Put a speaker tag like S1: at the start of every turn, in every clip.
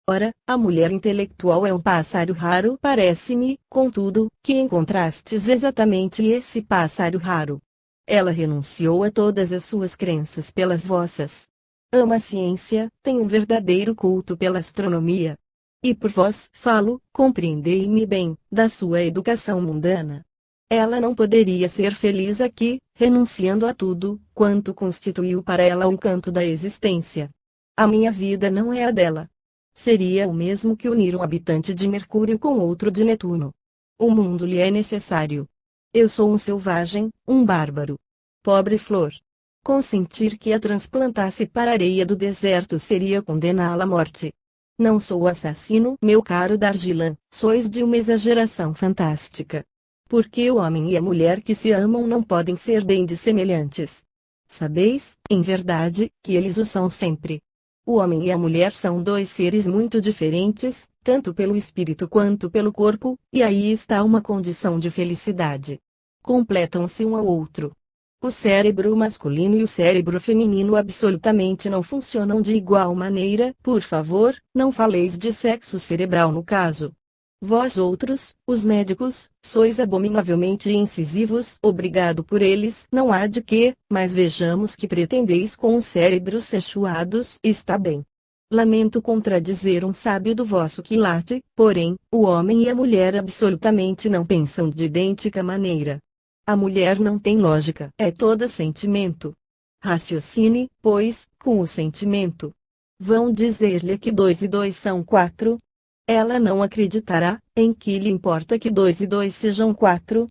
S1: Ora, a mulher intelectual é um pássaro raro. Parece-me, contudo, que encontrastes exatamente esse pássaro raro. Ela renunciou a todas as suas crenças pelas vossas. Ama a ciência, tem um verdadeiro culto pela astronomia. E por vós falo, compreendei-me bem, da sua educação mundana. Ela não poderia ser feliz aqui, renunciando a tudo, quanto constituiu para ela o canto da existência. A minha vida não é a dela. Seria o mesmo que unir um habitante de Mercúrio com outro de Netuno. O mundo lhe é necessário. Eu sou um selvagem, um bárbaro. Pobre flor. Consentir que a transplantasse para a areia do deserto seria condená-la à morte. Não sou assassino, meu caro Dargilan, sois de uma exageração fantástica. Porque o homem e a mulher que se amam não podem ser bem dissemelhantes. Sabeis, em verdade, que eles o são sempre. O homem e a mulher são dois seres muito diferentes, tanto pelo espírito quanto pelo corpo, e aí está uma condição de felicidade. Completam-se um ao outro. O cérebro masculino e o cérebro feminino absolutamente não funcionam de igual maneira. Por favor, não faleis de sexo cerebral no caso. Vós outros, os médicos, sois abominavelmente incisivos. Obrigado por eles. Não há de quê, mas vejamos que pretendeis com os cérebros sexuados. Está bem. Lamento contradizer um sábio do vosso quilate, porém, o homem e a mulher absolutamente não pensam de idêntica maneira. A mulher não tem lógica, é toda sentimento. Raciocine, pois, com o sentimento. Vão dizer-lhe que 2 e 2 são 4? Ela não acreditará. Em que lhe importa que 2 e 2 sejam 4?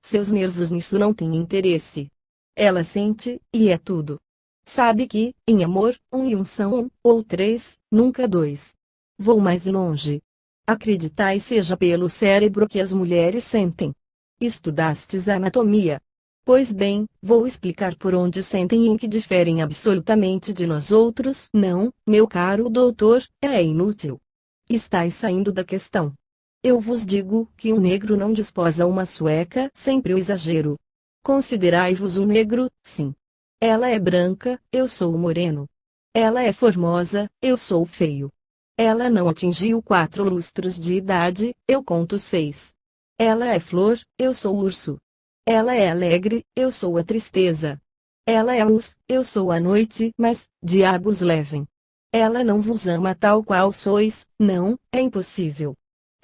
S1: Seus nervos nisso não têm interesse. Ela sente, e é tudo. Sabe que, em amor, 1 e 1 são 1, ou 3, nunca 2. Vou mais longe. Acreditai seja pelo cérebro que as mulheres sentem. Estudastes anatomia. Pois bem, vou explicar por onde sentem e em que diferem absolutamente de nós outros. Não, meu caro doutor, é inútil. Estais saindo da questão. Eu vos digo que um negro não desposa uma sueca. Sempre o exagero. Considerai-vos um negro, sim. Ela é branca, eu sou moreno. Ela é formosa, eu sou feio. Ela não atingiu 4 lustros de idade, eu conto 6. Ela é flor, eu sou urso. Ela é alegre, eu sou a tristeza. Ela é luz, eu sou a noite, mas, diabos levem. Ela não vos ama tal qual sois, não, é impossível.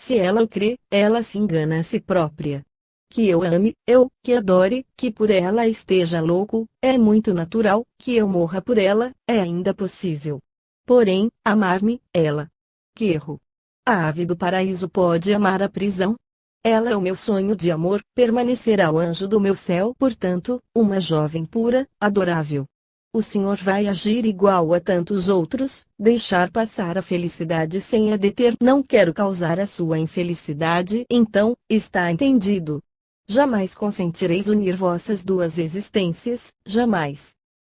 S1: Se ela o crê, ela se engana a si própria. Que eu ame, eu, que adore, que por ela esteja louco, é muito natural. Que eu morra por ela, é ainda possível. Porém, amar-me, ela. Que erro. A ave do paraíso pode amar a prisão? Ela é o meu sonho de amor, permanecerá o anjo do meu céu, portanto, uma jovem pura, adorável. O Senhor vai agir igual a tantos outros, deixar passar a felicidade sem a deter. Não quero causar a sua infelicidade, então, está entendido. Jamais consentireis unir vossas duas existências, jamais.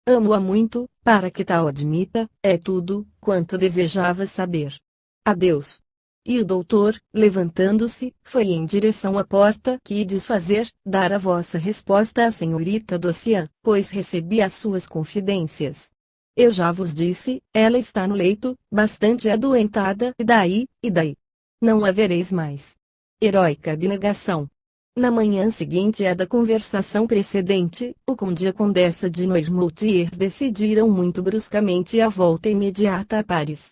S1: Amo-a muito, para que tal admita, é tudo, quanto desejava saber. Adeus. E o doutor, levantando-se, foi em direção à porta. Que ides fazer? Dar a vossa resposta à senhorita Dossian, pois recebi as suas confidências. Eu já vos disse, ela está no leito, bastante adoentada. E daí, e daí? Não a vereis mais. Heróica abnegação. Na manhã seguinte à da conversação precedente, o conde e a condessa de Noirmoutier decidiram muito bruscamente a volta imediata a Paris.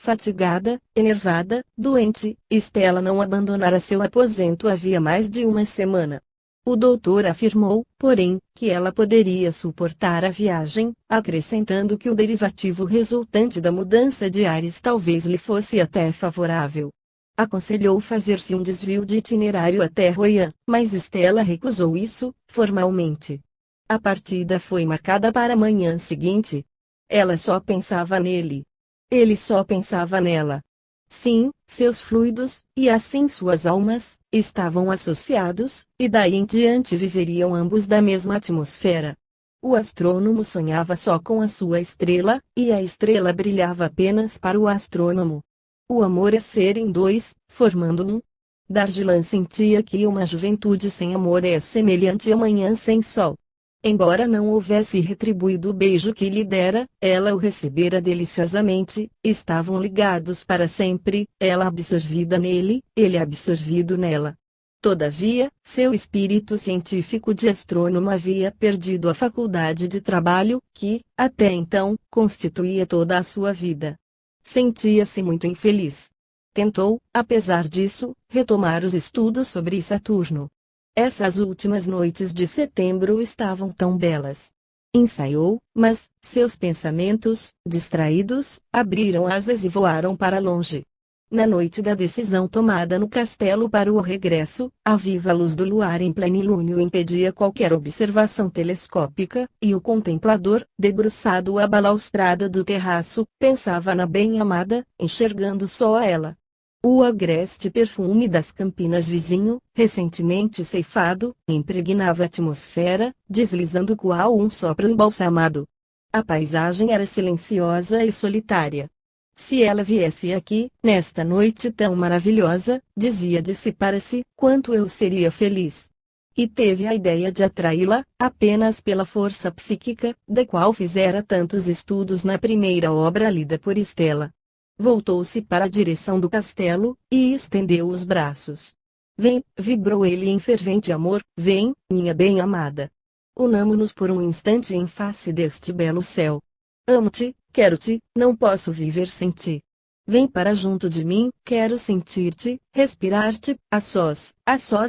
S1: Fatigada, enervada, doente, Estela não abandonara seu aposento havia mais de uma semana. O doutor afirmou, porém, que ela poderia suportar a viagem, acrescentando que o derivativo resultante da mudança de ares talvez lhe fosse até favorável. Aconselhou fazer-se um desvio de itinerário até Royan, mas Estela recusou isso, formalmente. A partida foi marcada para a manhã seguinte. Ela só pensava nele. Ele só pensava nela. Sim, seus fluidos, e assim suas almas, estavam associados, e daí em diante viveriam ambos da mesma atmosfera. O astrônomo sonhava só com a sua estrela, e a estrela brilhava apenas para o astrônomo. O amor é ser em dois, formando um. Dargilan sentia que uma juventude sem amor é semelhante a manhã sem sol. Embora não houvesse retribuído o beijo que lhe dera, ela o recebera deliciosamente, estavam ligados para sempre, ela absorvida nele, ele absorvido nela. Todavia, seu espírito científico de astrônomo havia perdido a faculdade de trabalho, que, até então, constituía toda a sua vida. Sentia-se muito infeliz. Tentou, apesar disso, retomar os estudos sobre Saturno. Essas últimas noites de setembro estavam tão belas. Ensaiou, mas, seus pensamentos, distraídos, abriram asas e voaram para longe. Na noite da decisão tomada no castelo para o regresso, a viva luz do luar em plenilúnio impedia qualquer observação telescópica, e o contemplador, debruçado à balaustrada do terraço, pensava na bem-amada, enxergando só a ela. O agreste perfume das campinas vizinho, recentemente ceifado, impregnava a atmosfera, deslizando qual um sopro embalsamado. A paisagem era silenciosa e solitária. Se ela viesse aqui, nesta noite tão maravilhosa, dizia de si para si, quanto eu seria feliz. E teve a ideia de atraí-la, apenas pela força psíquica, da qual fizera tantos estudos na primeira obra lida por Stella. Voltou-se para a direção do castelo, e estendeu os braços. Vem, vibrou ele em fervente amor, vem, minha bem-amada. Unamo-nos por um instante em face deste belo céu. Amo-te, quero-te, não posso viver sem ti. Vem para junto de mim, quero sentir-te, respirar-te, a sós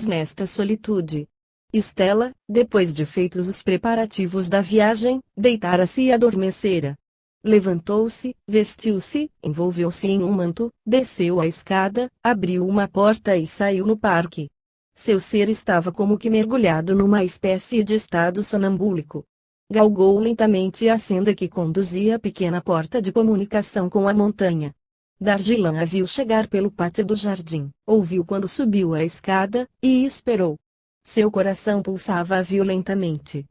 S1: nesta solitude. Stella, depois de feitos os preparativos da viagem, deitara-se e adormecera. Levantou-se, vestiu-se, envolveu-se em um manto, desceu a escada, abriu uma porta e saiu no parque. Seu ser estava como que mergulhado numa espécie de estado sonambúlico. Galgou lentamente a senda que conduzia à pequena porta de comunicação com a montanha. Dargilan a viu chegar pelo pátio do jardim, ouviu quando subiu a escada, e esperou. Seu coração pulsava violentamente.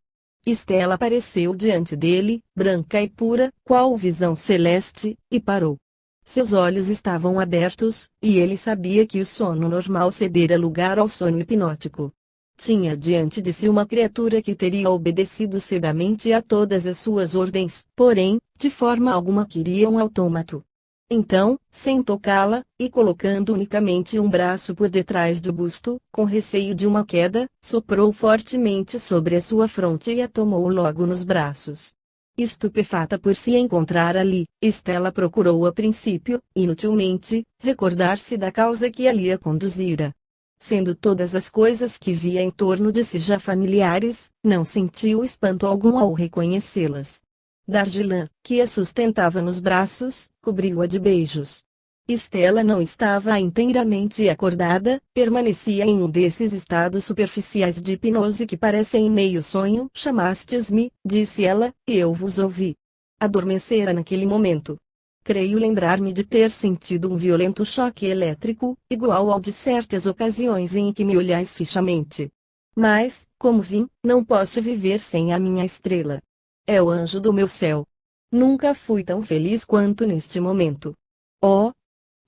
S1: Stella apareceu diante dele, branca e pura, qual visão celeste, e parou. Seus olhos estavam abertos, e ele sabia que o sono normal cedera lugar ao sono hipnótico. Tinha diante de si uma criatura que teria obedecido cegamente a todas as suas ordens, porém, de forma alguma queria um autômato. Então, sem tocá-la, e colocando unicamente um braço por detrás do busto, com receio de uma queda, soprou fortemente sobre a sua fronte e a tomou logo nos braços. Estupefata por se encontrar ali, Stella procurou a princípio, inutilmente, recordar-se da causa que ali a conduzira. Sendo todas as coisas que via em torno de si já familiares, não sentiu espanto algum ao reconhecê-las. Dargilan, que a sustentava nos braços, cobriu-a de beijos. Stella não estava inteiramente acordada, permanecia em um desses estados superficiais de hipnose que parecem meio sonho. Chamastes-me, disse ela, e eu vos ouvi. Adormecera naquele momento. Creio lembrar-me de ter sentido um violento choque elétrico, igual ao de certas ocasiões em que me olhais fixamente. Mas, como vim, não posso viver sem a minha estrela. É o anjo do meu céu. Nunca fui tão feliz quanto neste momento. Oh!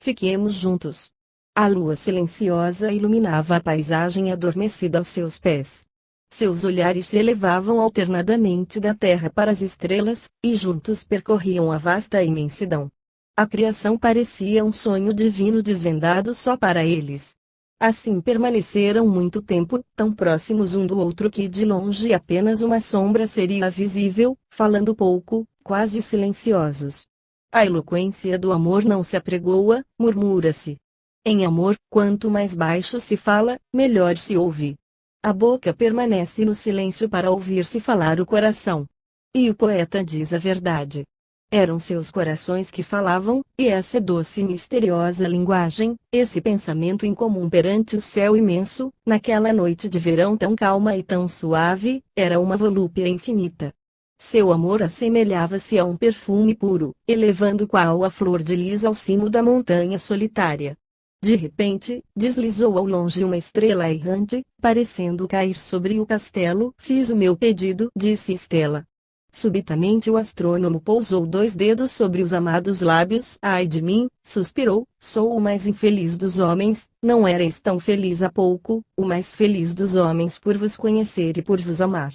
S1: Fiquemos juntos. A lua silenciosa iluminava a paisagem adormecida aos seus pés. Seus olhares se elevavam alternadamente da terra para as estrelas, e juntos percorriam a vasta imensidão. A criação parecia um sonho divino desvendado só para eles. Assim permaneceram muito tempo, tão próximos um do outro que de longe apenas uma sombra seria visível, falando pouco, quase silenciosos. A eloquência do amor não se apregoa, murmura-se. Em amor, quanto mais baixo se fala, melhor se ouve. A boca permanece no silêncio para ouvir-se falar o coração. E o poeta diz a verdade. Eram seus corações que falavam, e essa doce e misteriosa linguagem, esse pensamento incomum perante o céu imenso, naquela noite de verão tão calma e tão suave, era uma volúpia infinita. Seu amor assemelhava-se a um perfume puro, elevando qual a flor de lis ao cimo da montanha solitária. De repente, deslizou ao longe uma estrela errante, parecendo cair sobre o castelo. Fiz o meu pedido, disse Stella. Subitamente o astrônomo pousou 2 dedos sobre os amados lábios. Ai de mim, suspirou, sou o mais infeliz dos homens, não erais tão feliz há pouco, o mais feliz dos homens por vos conhecer e por vos amar.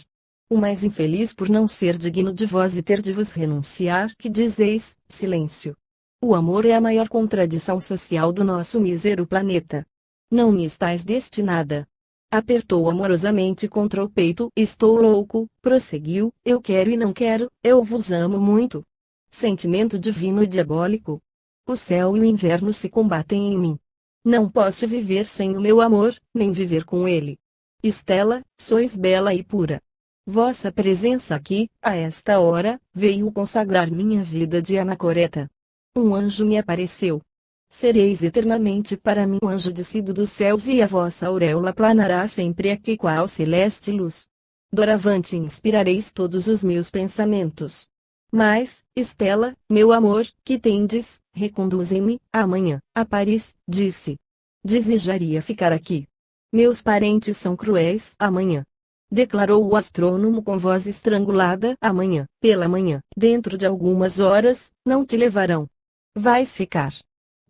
S1: O mais infeliz por não ser digno de vós e ter de vos renunciar, que dizeis, silêncio. O amor é a maior contradição social do nosso mísero planeta. Não me estáis destinada. Apertou amorosamente contra o peito. Estou louco, prosseguiu, eu quero e não quero, eu vos amo muito. Sentimento divino e diabólico. O céu e o inverno se combatem em mim. Não posso viver sem o meu amor, nem viver com ele. Estela, sois bela e pura. Vossa presença aqui, a esta hora, veio consagrar minha vida de anacoreta. Um anjo me apareceu. Sereis eternamente para mim um anjo descido dos céus e a vossa auréola planará sempre aqui qual celeste luz. Doravante inspirareis todos os meus pensamentos. Mas, Estela, meu amor, que tendes, reconduzem-me, amanhã, a Paris, disse. Desejaria ficar aqui. Meus parentes são cruéis. Amanhã. Declarou o astrônomo com voz estrangulada. Amanhã, pela manhã, dentro de algumas horas, não te levarão. Vais ficar.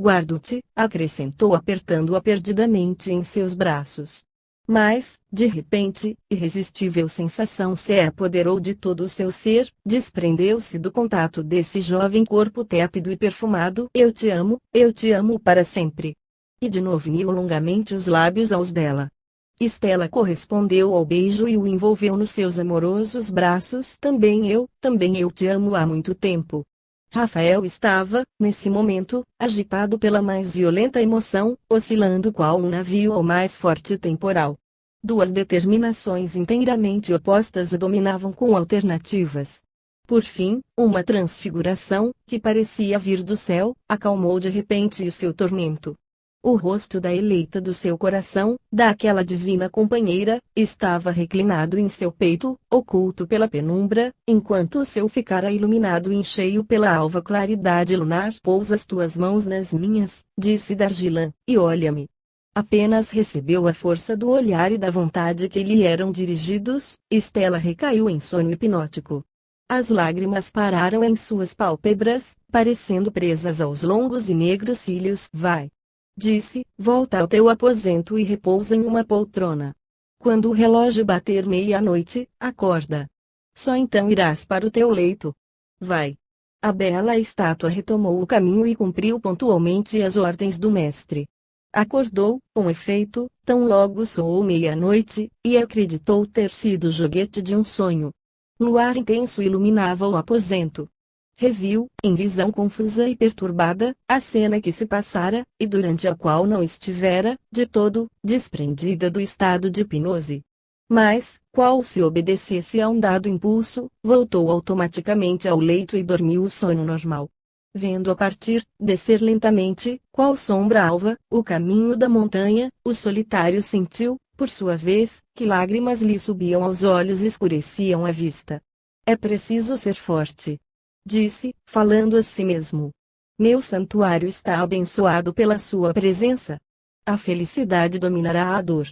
S1: Guardo-te, acrescentou apertando-a perdidamente em seus braços. Mas, de repente, irresistível sensação se apoderou de todo o seu ser, desprendeu-se do contato desse jovem corpo tépido e perfumado. Eu te amo para sempre. E de novo uniu longamente os lábios aos dela. Estela correspondeu ao beijo e o envolveu nos seus amorosos braços. Também eu te amo há muito tempo. Rafael estava, nesse momento, agitado pela mais violenta emoção, oscilando qual um navio ao mais forte temporal. Duas determinações inteiramente opostas o dominavam com alternativas. Por fim, uma transfiguração, que parecia vir do céu, acalmou de repente o seu tormento. O rosto da eleita do seu coração, daquela divina companheira, estava reclinado em seu peito, oculto pela penumbra, enquanto o seu ficara iluminado em cheio pela alva claridade lunar. Pousa as tuas mãos nas minhas, disse Dargilan, e olha-me. Apenas recebeu a força do olhar e da vontade que lhe eram dirigidos, Estela recaiu em sono hipnótico. As lágrimas pararam em suas pálpebras, parecendo presas aos longos e negros cílios. Vai. Disse, volta ao teu aposento e repousa em uma poltrona. Quando o relógio bater meia-noite, acorda. Só então irás para o teu leito. Vai. A bela estátua retomou o caminho e cumpriu pontualmente as ordens do mestre. Acordou, com efeito, tão logo soou meia-noite, e acreditou ter sido joguete de um sonho. Luar intenso iluminava o aposento. Reviu, em visão confusa e perturbada, a cena que se passara, e durante a qual não estivera, de todo, desprendida do estado de hipnose. Mas, qual se obedecesse a um dado impulso, voltou automaticamente ao leito e dormiu o sono normal. Vendo a partir, descer lentamente, qual sombra alva, o caminho da montanha, o solitário sentiu, por sua vez, que lágrimas lhe subiam aos olhos e escureciam a vista. É preciso ser forte. Disse, falando a si mesmo. Meu santuário está abençoado pela sua presença. A felicidade dominará a dor.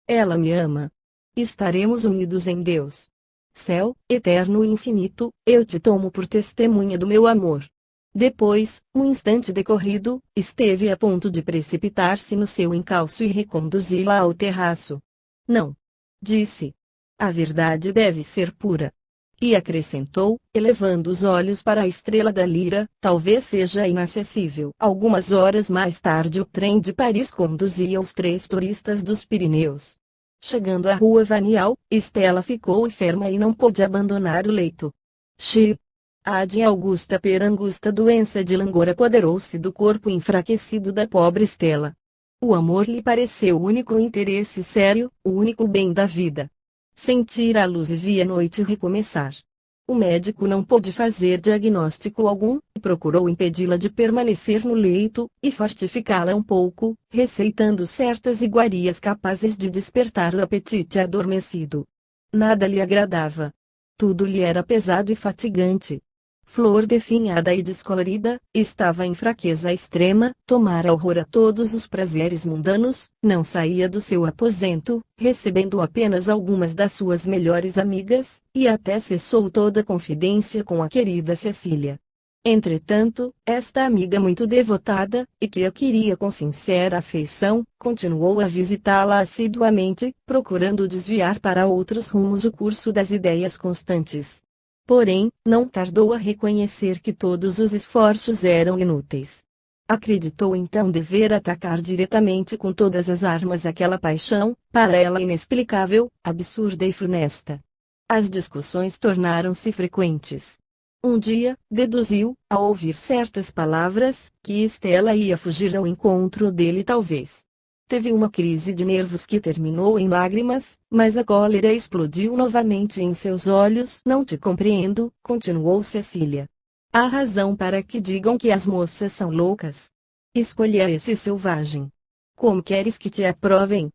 S1: Ela me ama. Estaremos unidos em Deus. Céu, eterno e infinito, eu te tomo por testemunha do meu amor. Depois, um instante decorrido, esteve a ponto de precipitar-se no seu encalço e reconduzi-la ao terraço. Não. Disse. A verdade deve ser pura. E acrescentou, elevando os olhos para a estrela da lira, talvez seja inacessível. Algumas horas mais tarde o trem de Paris conduzia os 3 turistas dos Pirineus. Chegando à rua Vanial, Estela ficou enferma e não pôde abandonar o leito. A de Augusta per angusta doença de langor apoderou-se do corpo enfraquecido da pobre Estela. O amor lhe pareceu o único interesse sério, o único bem da vida. Sentira a luz e via a noite recomeçar. O médico não pôde fazer diagnóstico algum, e procurou impedi-la de permanecer no leito, e fortificá-la um pouco, receitando certas iguarias capazes de despertar o apetite adormecido. Nada lhe agradava. Tudo lhe era pesado e fatigante. Flor definhada e descolorida, estava em fraqueza extrema, tomara horror a todos os prazeres mundanos, não saía do seu aposento, recebendo apenas algumas das suas melhores amigas, e até cessou toda confidência com a querida Cecília. Entretanto, esta amiga muito devotada, e que a queria com sincera afeição, continuou a visitá-la assiduamente, procurando desviar para outros rumos o curso das ideias constantes. Porém, não tardou a reconhecer que todos os esforços eram inúteis. Acreditou então dever atacar diretamente com todas as armas aquela paixão, para ela inexplicável, absurda e funesta. As discussões tornaram-se frequentes. Um dia, deduziu, ao ouvir certas palavras, que Estela ia fugir ao encontro dele talvez. Teve uma crise de nervos que terminou em lágrimas, mas a cólera explodiu novamente em seus olhos. Não te compreendo, continuou Cecília. Há razão para que digam que as moças são loucas. Escolha esse selvagem. Como queres que te aprovem?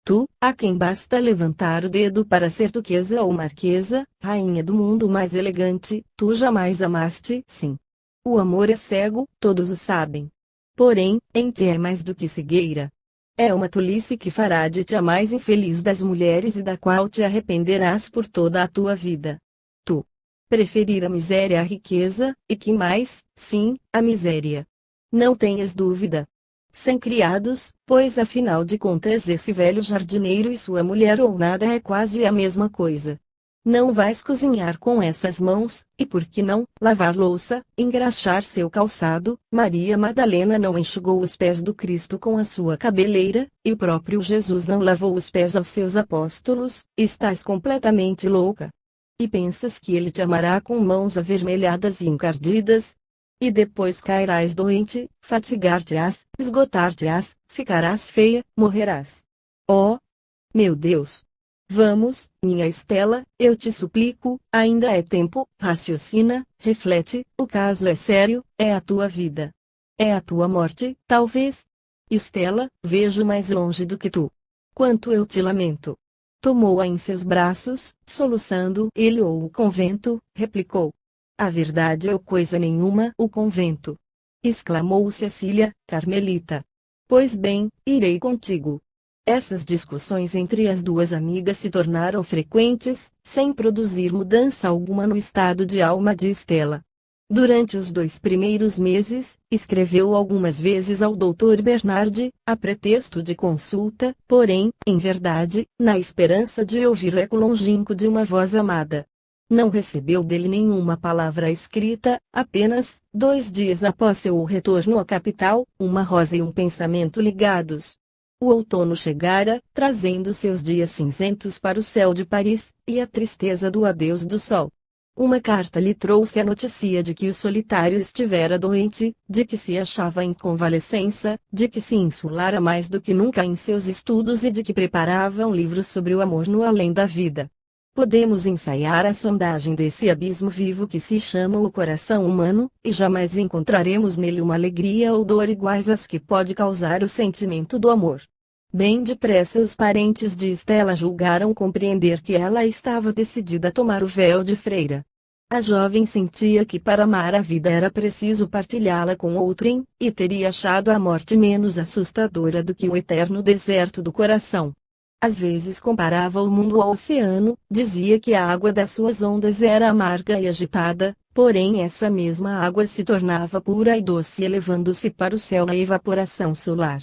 S1: Tu, a quem basta levantar o dedo para ser duquesa ou marquesa, rainha do mundo mais elegante, tu jamais amaste? Sim. O amor é cego, todos o sabem. Porém, em ti é mais do que cegueira. É uma tolice que fará de ti a mais infeliz das mulheres e da qual te arrependerás por toda a tua vida. Tu preferir a miséria à riqueza, e que mais, sim, a miséria. Não tenhas dúvida. Sem criados, pois afinal de contas esse velho jardineiro e sua mulher ou nada é quase a mesma coisa. Não vais cozinhar com essas mãos, e por que não, lavar louça, engraxar seu calçado? Maria Madalena não enxugou os pés do Cristo com a sua cabeleira, e o próprio Jesus não lavou os pés aos seus apóstolos. Estás completamente louca. E pensas que ele te amará com mãos avermelhadas e encardidas? E depois cairás doente, fatigar-te-ás, esgotar-te-ás, ficarás feia, morrerás. Oh, meu Deus! Vamos, minha Estela, eu te suplico, ainda é tempo, raciocina, reflete, o caso é sério, é a tua vida. É a tua morte, talvez. Estela, vejo mais longe do que tu. Quanto eu te lamento. Tomou-a em seus braços, soluçando. Ele ou o convento, replicou. A verdade ou coisa nenhuma, o convento. Exclamou Cecília, Carmelita. Pois bem, irei contigo. Essas discussões entre as duas amigas se tornaram frequentes, sem produzir mudança alguma no estado de alma de Estela. Durante os 2 primeiros meses, escreveu algumas vezes ao Dr. Bernardi, a pretexto de consulta, porém, em verdade, na esperança de ouvir o eco longínquo de uma voz amada. Não recebeu dele nenhuma palavra escrita, apenas, 2 dias após seu retorno à capital, uma rosa e um pensamento ligados. O outono chegara, trazendo seus dias cinzentos para o céu de Paris, e a tristeza do adeus do sol. Uma carta lhe trouxe a notícia de que o solitário estivera doente, de que se achava em convalescença, de que se insulara mais do que nunca em seus estudos e de que preparava um livro sobre o amor no além da vida. Podemos ensaiar a sondagem desse abismo vivo que se chama o coração humano, e jamais encontraremos nele uma alegria ou dor iguais às que pode causar o sentimento do amor. Bem depressa os parentes de Estela julgaram compreender que ela estava decidida a tomar o véu de freira. A jovem sentia que para amar a vida era preciso partilhá-la com outrem, e teria achado a morte menos assustadora do que o eterno deserto do coração. Às vezes comparava o mundo ao oceano, dizia que a água das suas ondas era amarga e agitada, porém essa mesma água se tornava pura e doce elevando-se para o céu na evaporação solar.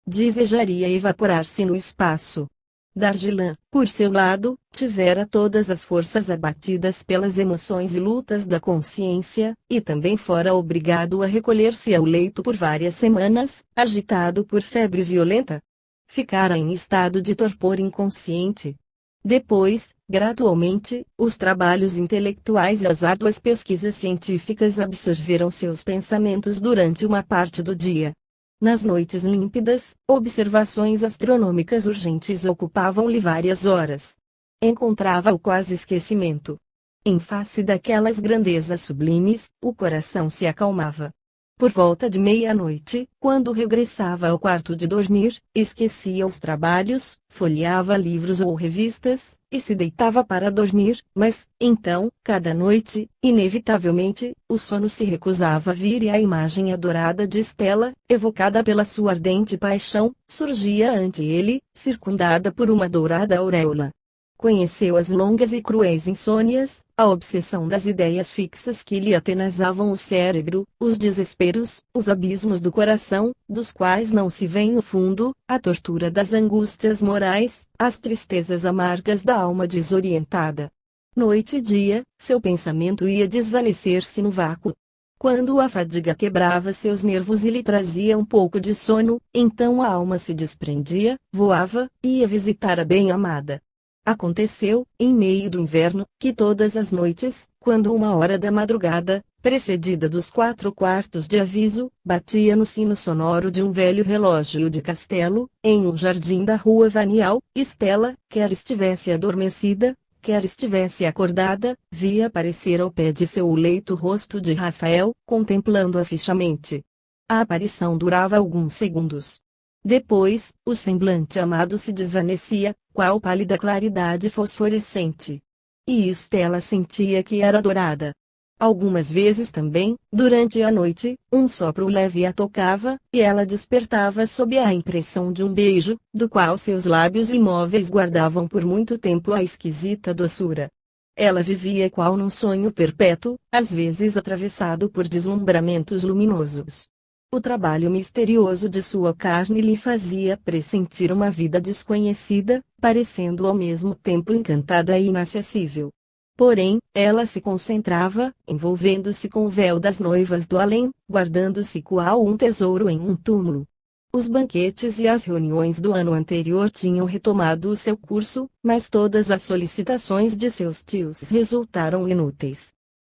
S1: Desejaria evaporar-se no espaço. Dargilã, por seu lado, tivera todas as forças abatidas pelas emoções e lutas da consciência, e também fora obrigado a recolher-se ao leito por várias semanas, agitado por febre violenta. Ficara em estado de torpor inconsciente. Depois, gradualmente, os trabalhos intelectuais e as árduas pesquisas científicas absorveram seus pensamentos durante uma parte do dia. Nas noites límpidas, observações astronômicas urgentes ocupavam-lhe várias horas. Encontrava o quase esquecimento. Em face daquelas grandezas sublimes, o coração se acalmava. Por volta de meia-noite, quando regressava ao quarto de dormir, esquecia os trabalhos, folheava livros ou revistas, e se deitava para dormir, mas, então, cada noite, inevitavelmente, o sono se recusava a vir e a imagem adorada de Estela, evocada pela sua ardente paixão, surgia ante ele, circundada por uma dourada auréola. Conheceu as longas e cruéis insônias, A obsessão das ideias fixas que lhe atenazavam o cérebro, os desesperos, os abismos do coração, dos quais não se vê o fundo, a tortura das angústias morais, as tristezas amargas da alma desorientada. Noite e dia, seu pensamento ia desvanecer-se no vácuo. Quando a fadiga quebrava seus nervos e lhe trazia um pouco de sono, então a alma se desprendia, voava, e ia visitar a bem-amada. Aconteceu, em meio do inverno, que todas as noites, quando 1 hora da madrugada, precedida dos 4 quartos de aviso, batia no sino sonoro de um velho relógio de castelo, em um jardim da rua Vanial, Estela, quer estivesse adormecida, quer estivesse acordada, via aparecer ao pé de seu leito o rosto de Rafael, contemplando-a fixamente. A aparição durava alguns segundos. Depois, o semblante amado se desvanecia, qual pálida claridade fosforescente. E Estela sentia que era adorada. Algumas vezes também, durante a noite, um sopro leve a tocava, e ela despertava sob a impressão de um beijo, do qual seus lábios imóveis guardavam por muito tempo a esquisita doçura. Ela vivia qual num sonho perpétuo, às vezes atravessado por deslumbramentos luminosos. O trabalho misterioso de sua carne lhe fazia pressentir uma vida desconhecida, parecendo ao mesmo tempo encantada e inacessível. Porém, ela se concentrava, envolvendo-se com o véu das noivas do além, guardando-se qual um tesouro em um túmulo. Os banquetes e as reuniões do ano anterior tinham retomado o seu curso, mas todas as solicitações de seus tios resultaram inúteis.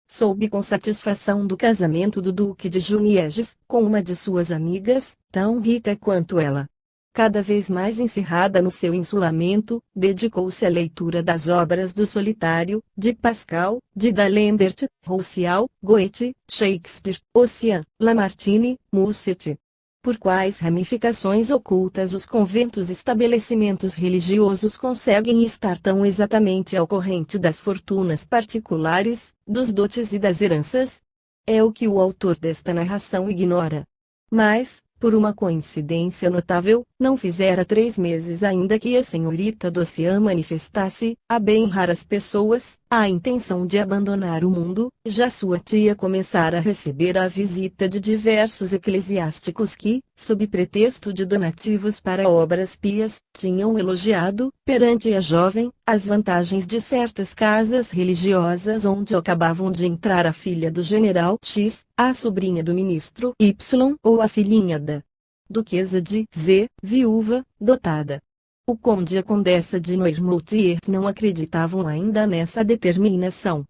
S1: Soube com satisfação do casamento do Duque de Junieges, com uma de suas amigas, tão rica quanto ela. Cada vez mais encerrada no seu insulamento, dedicou-se à leitura das obras do Solitário, de Pascal, de D'Alembert, Roussel, Goethe, Shakespeare, Ossian, Lamartine, Musset. Por quais ramificações ocultas os conventos e estabelecimentos religiosos conseguem estar tão exatamente ao corrente das fortunas particulares, dos dotes e das heranças? É o que o autor desta narração ignora. Mas, por uma coincidência notável, não fizera 3 meses ainda que a senhorita D'Ossian manifestasse, a bem raras pessoas, a intenção de abandonar o mundo. Já sua tia começara a receber a visita de diversos eclesiásticos que, sob pretexto de donativos para obras pias, tinham elogiado, perante a jovem, as vantagens de certas casas religiosas onde acabavam de entrar a filha do general X, a sobrinha do ministro Y ou a filhinha da duquesa de Z, viúva, dotada. O conde e a condessa de Noirmoutier não acreditavam ainda nessa determinação.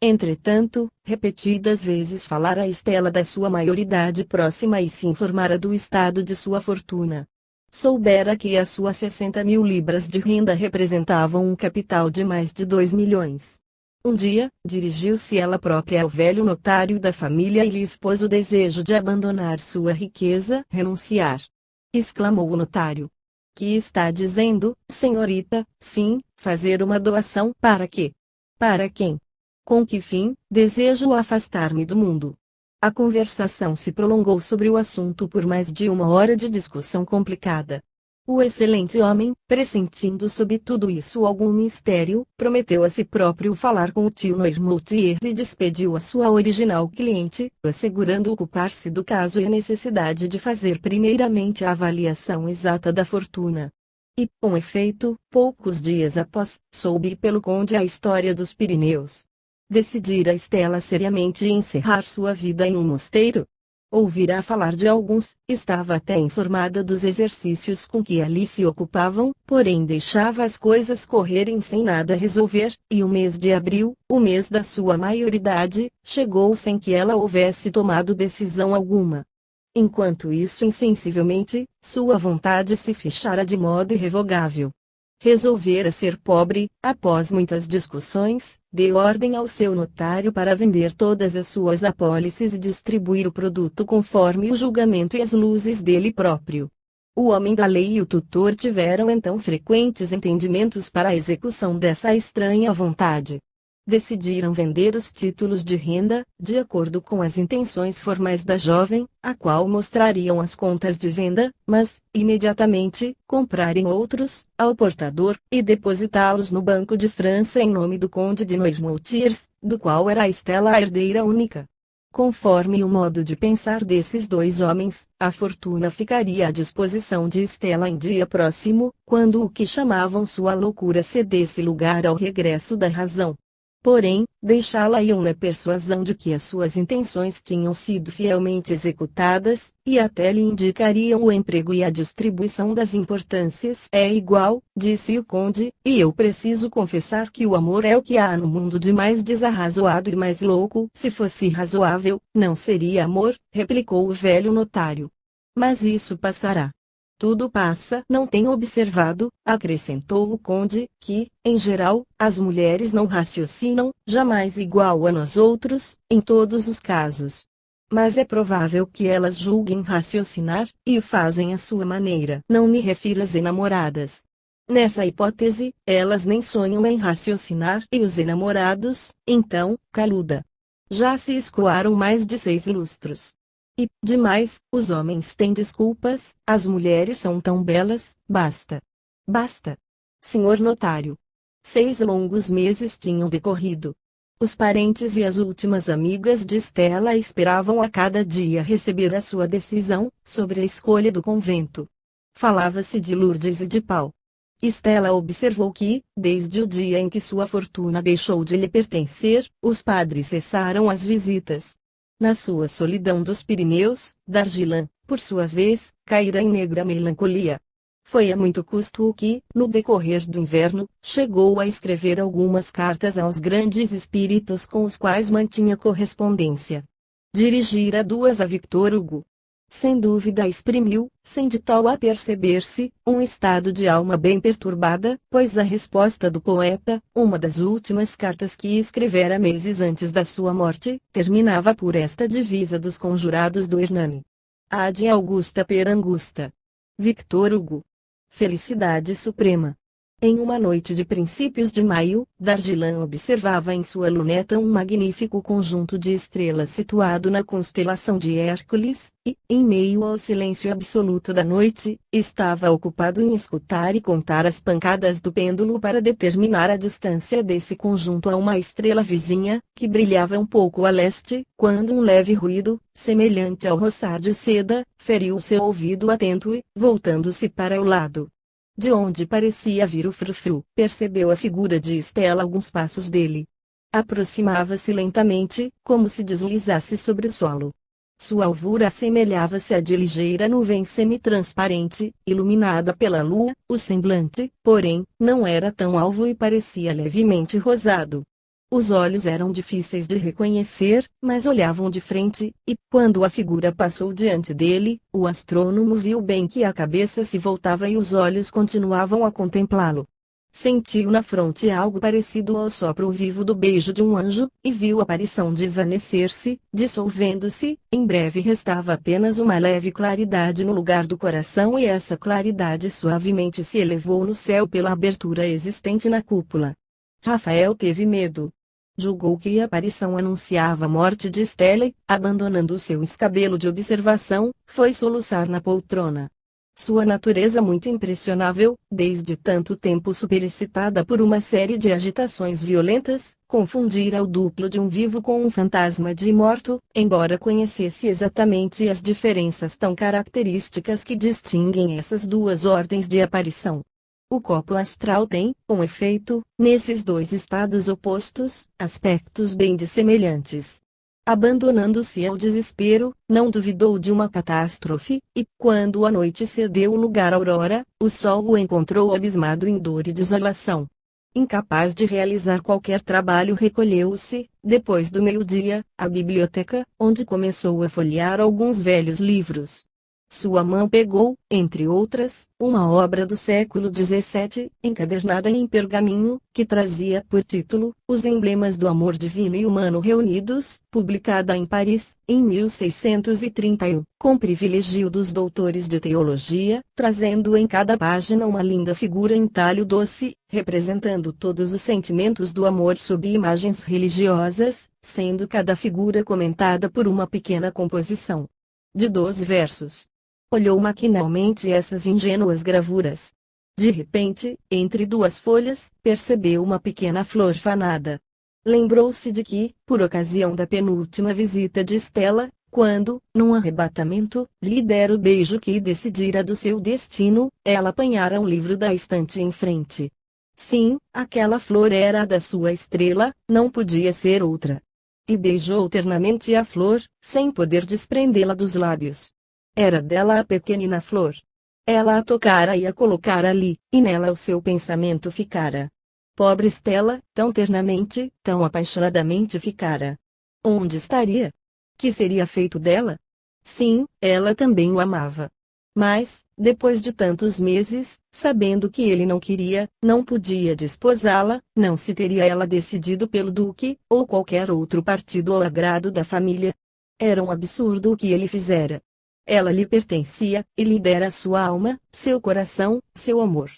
S1: Entretanto, repetidas vezes falara a Estela da sua maioridade próxima e se informara do estado de sua fortuna. Soubera que as suas 60.000 libras de renda representavam um capital de mais de 2 milhões. Um dia, dirigiu-se ela própria ao velho notário da família e lhe expôs o desejo de abandonar sua riqueza, renunciar. Exclamou o notário. Que está dizendo, senhorita? Sim, fazer uma doação. Para quê? Para quem? Com que fim? Desejo afastar-me do mundo. A conversação se prolongou sobre o assunto por mais de 1 hora de discussão complicada. O excelente homem, pressentindo sob tudo isso algum mistério, prometeu a si próprio falar com o tio Noirmoutier e despediu a sua original cliente, assegurando ocupar-se do caso e a necessidade de fazer primeiramente a avaliação exata da fortuna. E, com efeito, poucos dias após, soube pelo conde a história dos Pirineus. Decidira Estela seriamente encerrar sua vida em um mosteiro. Ouvira falar de alguns, estava até informada dos exercícios com que ali se ocupavam, porém deixava as coisas correrem sem nada resolver, e o mês de abril, o mês da sua maioridade, chegou sem que ela houvesse tomado decisão alguma. Enquanto isso insensivelmente, sua vontade se fechara de modo irrevogável. Resolvera ser pobre, após muitas discussões, deu ordem ao seu notário para vender todas as suas apólices e distribuir o produto conforme o julgamento e as luzes dele próprio. O homem da lei e o tutor tiveram então frequentes entendimentos para a execução dessa estranha vontade. Decidiram vender os títulos de renda, de acordo com as intenções formais da jovem, a qual mostrariam as contas de venda, mas, imediatamente, comprarem outros, ao portador, e depositá-los no Banco de França em nome do conde de Noirmoutiers, do qual era Estela a herdeira única. Conforme o modo de pensar desses dois homens, a fortuna ficaria à disposição de Estela em dia próximo, quando o que chamavam sua loucura cedesse lugar ao regresso da razão. Porém, deixá-la-iam na persuasão de que as suas intenções tinham sido fielmente executadas, e até lhe indicariam o emprego e a distribuição das importâncias. É igual, disse o conde, e eu preciso confessar que o amor é o que há no mundo de mais desarrazoado e mais louco. Se fosse razoável, não seria amor, replicou o velho notário. Mas isso passará. Tudo passa. Não tenho observado, acrescentou o conde, que, em geral, as mulheres não raciocinam, jamais igual a nós outros, em todos os casos. Mas é provável que elas julguem raciocinar, e o fazem à sua maneira. Não me refiro às enamoradas. Nessa hipótese, elas nem sonham em raciocinar. E os enamorados, então, caluda. Já se escoaram mais de 6 lustros. E, demais, os homens têm desculpas, as mulheres são tão belas, basta. Basta. Senhor notário. 6 longos meses tinham decorrido. Os parentes e as últimas amigas de Estela esperavam a cada dia receber a sua decisão, sobre a escolha do convento. Falava-se de Lourdes e de Pau. Estela observou que, desde o dia em que sua fortuna deixou de lhe pertencer, os padres cessaram as visitas. Na sua solidão dos Pirineus, Dargilã, por sua vez, caíra em negra melancolia. Foi a muito custo que, no decorrer do inverno, chegou a escrever algumas cartas aos grandes espíritos com os quais mantinha correspondência. Dirigira 2 a Victor Hugo. Sem dúvida exprimiu, sem de tal a perceber-se, um estado de alma bem perturbada, pois a resposta do poeta, uma das últimas cartas que escrevera meses antes da sua morte, terminava por esta divisa dos conjurados do Hernani. Ad Augusta per Angusta. Victor Hugo. Felicidade suprema. Em uma noite de princípios de maio, Dargilã observava em sua luneta um magnífico conjunto de estrelas situado na constelação de Hércules, e, em meio ao silêncio absoluto da noite, estava ocupado em escutar e contar as pancadas do pêndulo para determinar a distância desse conjunto a uma estrela vizinha, que brilhava um pouco a leste, quando um leve ruído, semelhante ao roçar de seda, feriu seu ouvido atento e, voltando-se para o lado de onde parecia vir o frufru, percebeu a figura de Estela a alguns passos dele. Aproximava-se lentamente, como se deslizasse sobre o solo. Sua alvura assemelhava-se à de ligeira nuvem semi-transparente, iluminada pela lua. O semblante, porém, não era tão alvo e parecia levemente rosado. Os olhos eram difíceis de reconhecer, mas olhavam de frente, e, quando a figura passou diante dele, o astrônomo viu bem que a cabeça se voltava e os olhos continuavam a contemplá-lo. Sentiu na fronte algo parecido ao sopro vivo do beijo de um anjo, e viu a aparição desvanecer-se, dissolvendo-se. Em breve restava apenas uma leve claridade no lugar do coração, e essa claridade suavemente se elevou no céu pela abertura existente na cúpula. Rafael teve medo. Julgou que a aparição anunciava a morte de Estela e, abandonando o seu escabelo de observação, foi soluçar na poltrona. Sua natureza muito impressionável, desde tanto tempo superexcitada por uma série de agitações violentas, confundira o duplo de um vivo com um fantasma de morto, embora conhecesse exatamente as diferenças tão características que distinguem essas 2 ordens de aparição. O corpo astral tem, com efeito, nesses 2 estados opostos, aspectos bem dissemelhantes. Abandonando-se ao desespero, não duvidou de uma catástrofe, e, quando a noite cedeu lugar à aurora, o sol o encontrou abismado em dor e desolação. Incapaz de realizar qualquer trabalho, recolheu-se, depois do meio-dia, à biblioteca, onde começou a folhear alguns velhos livros. Sua mão pegou, entre outras, uma obra do século XVII, encadernada em pergaminho, que trazia por título, Os Emblemas do Amor Divino e Humano Reunidos, publicada em Paris, em 1631, com privilégio dos doutores de teologia, trazendo em cada página uma linda figura em talho doce, representando todos os sentimentos do amor sob imagens religiosas, sendo cada figura comentada por uma pequena composição de 12 versos. Olhou maquinalmente essas ingênuas gravuras. De repente, entre 2 folhas, percebeu uma pequena flor fanada. Lembrou-se de que, por ocasião da penúltima visita de Stella, quando, num arrebatamento, lhe dera o beijo que decidira do seu destino, ela apanhara um livro da estante em frente. Sim, aquela flor era a da sua estrela, não podia ser outra. E beijou ternamente a flor, sem poder desprendê-la dos lábios. Era dela a pequenina flor. Ela a tocara e a colocara ali, e nela o seu pensamento ficara. Pobre Stella, tão ternamente, tão apaixonadamente ficara. Onde estaria? Que seria feito dela? Sim, ela também o amava. Mas, depois de tantos meses, sabendo que ele não queria, não podia desposá-la, não se teria ela decidido pelo duque, ou qualquer outro partido ao agrado da família. Era um absurdo o que ele fizera. Ela lhe pertencia, e lhe dera sua alma, seu coração, seu amor.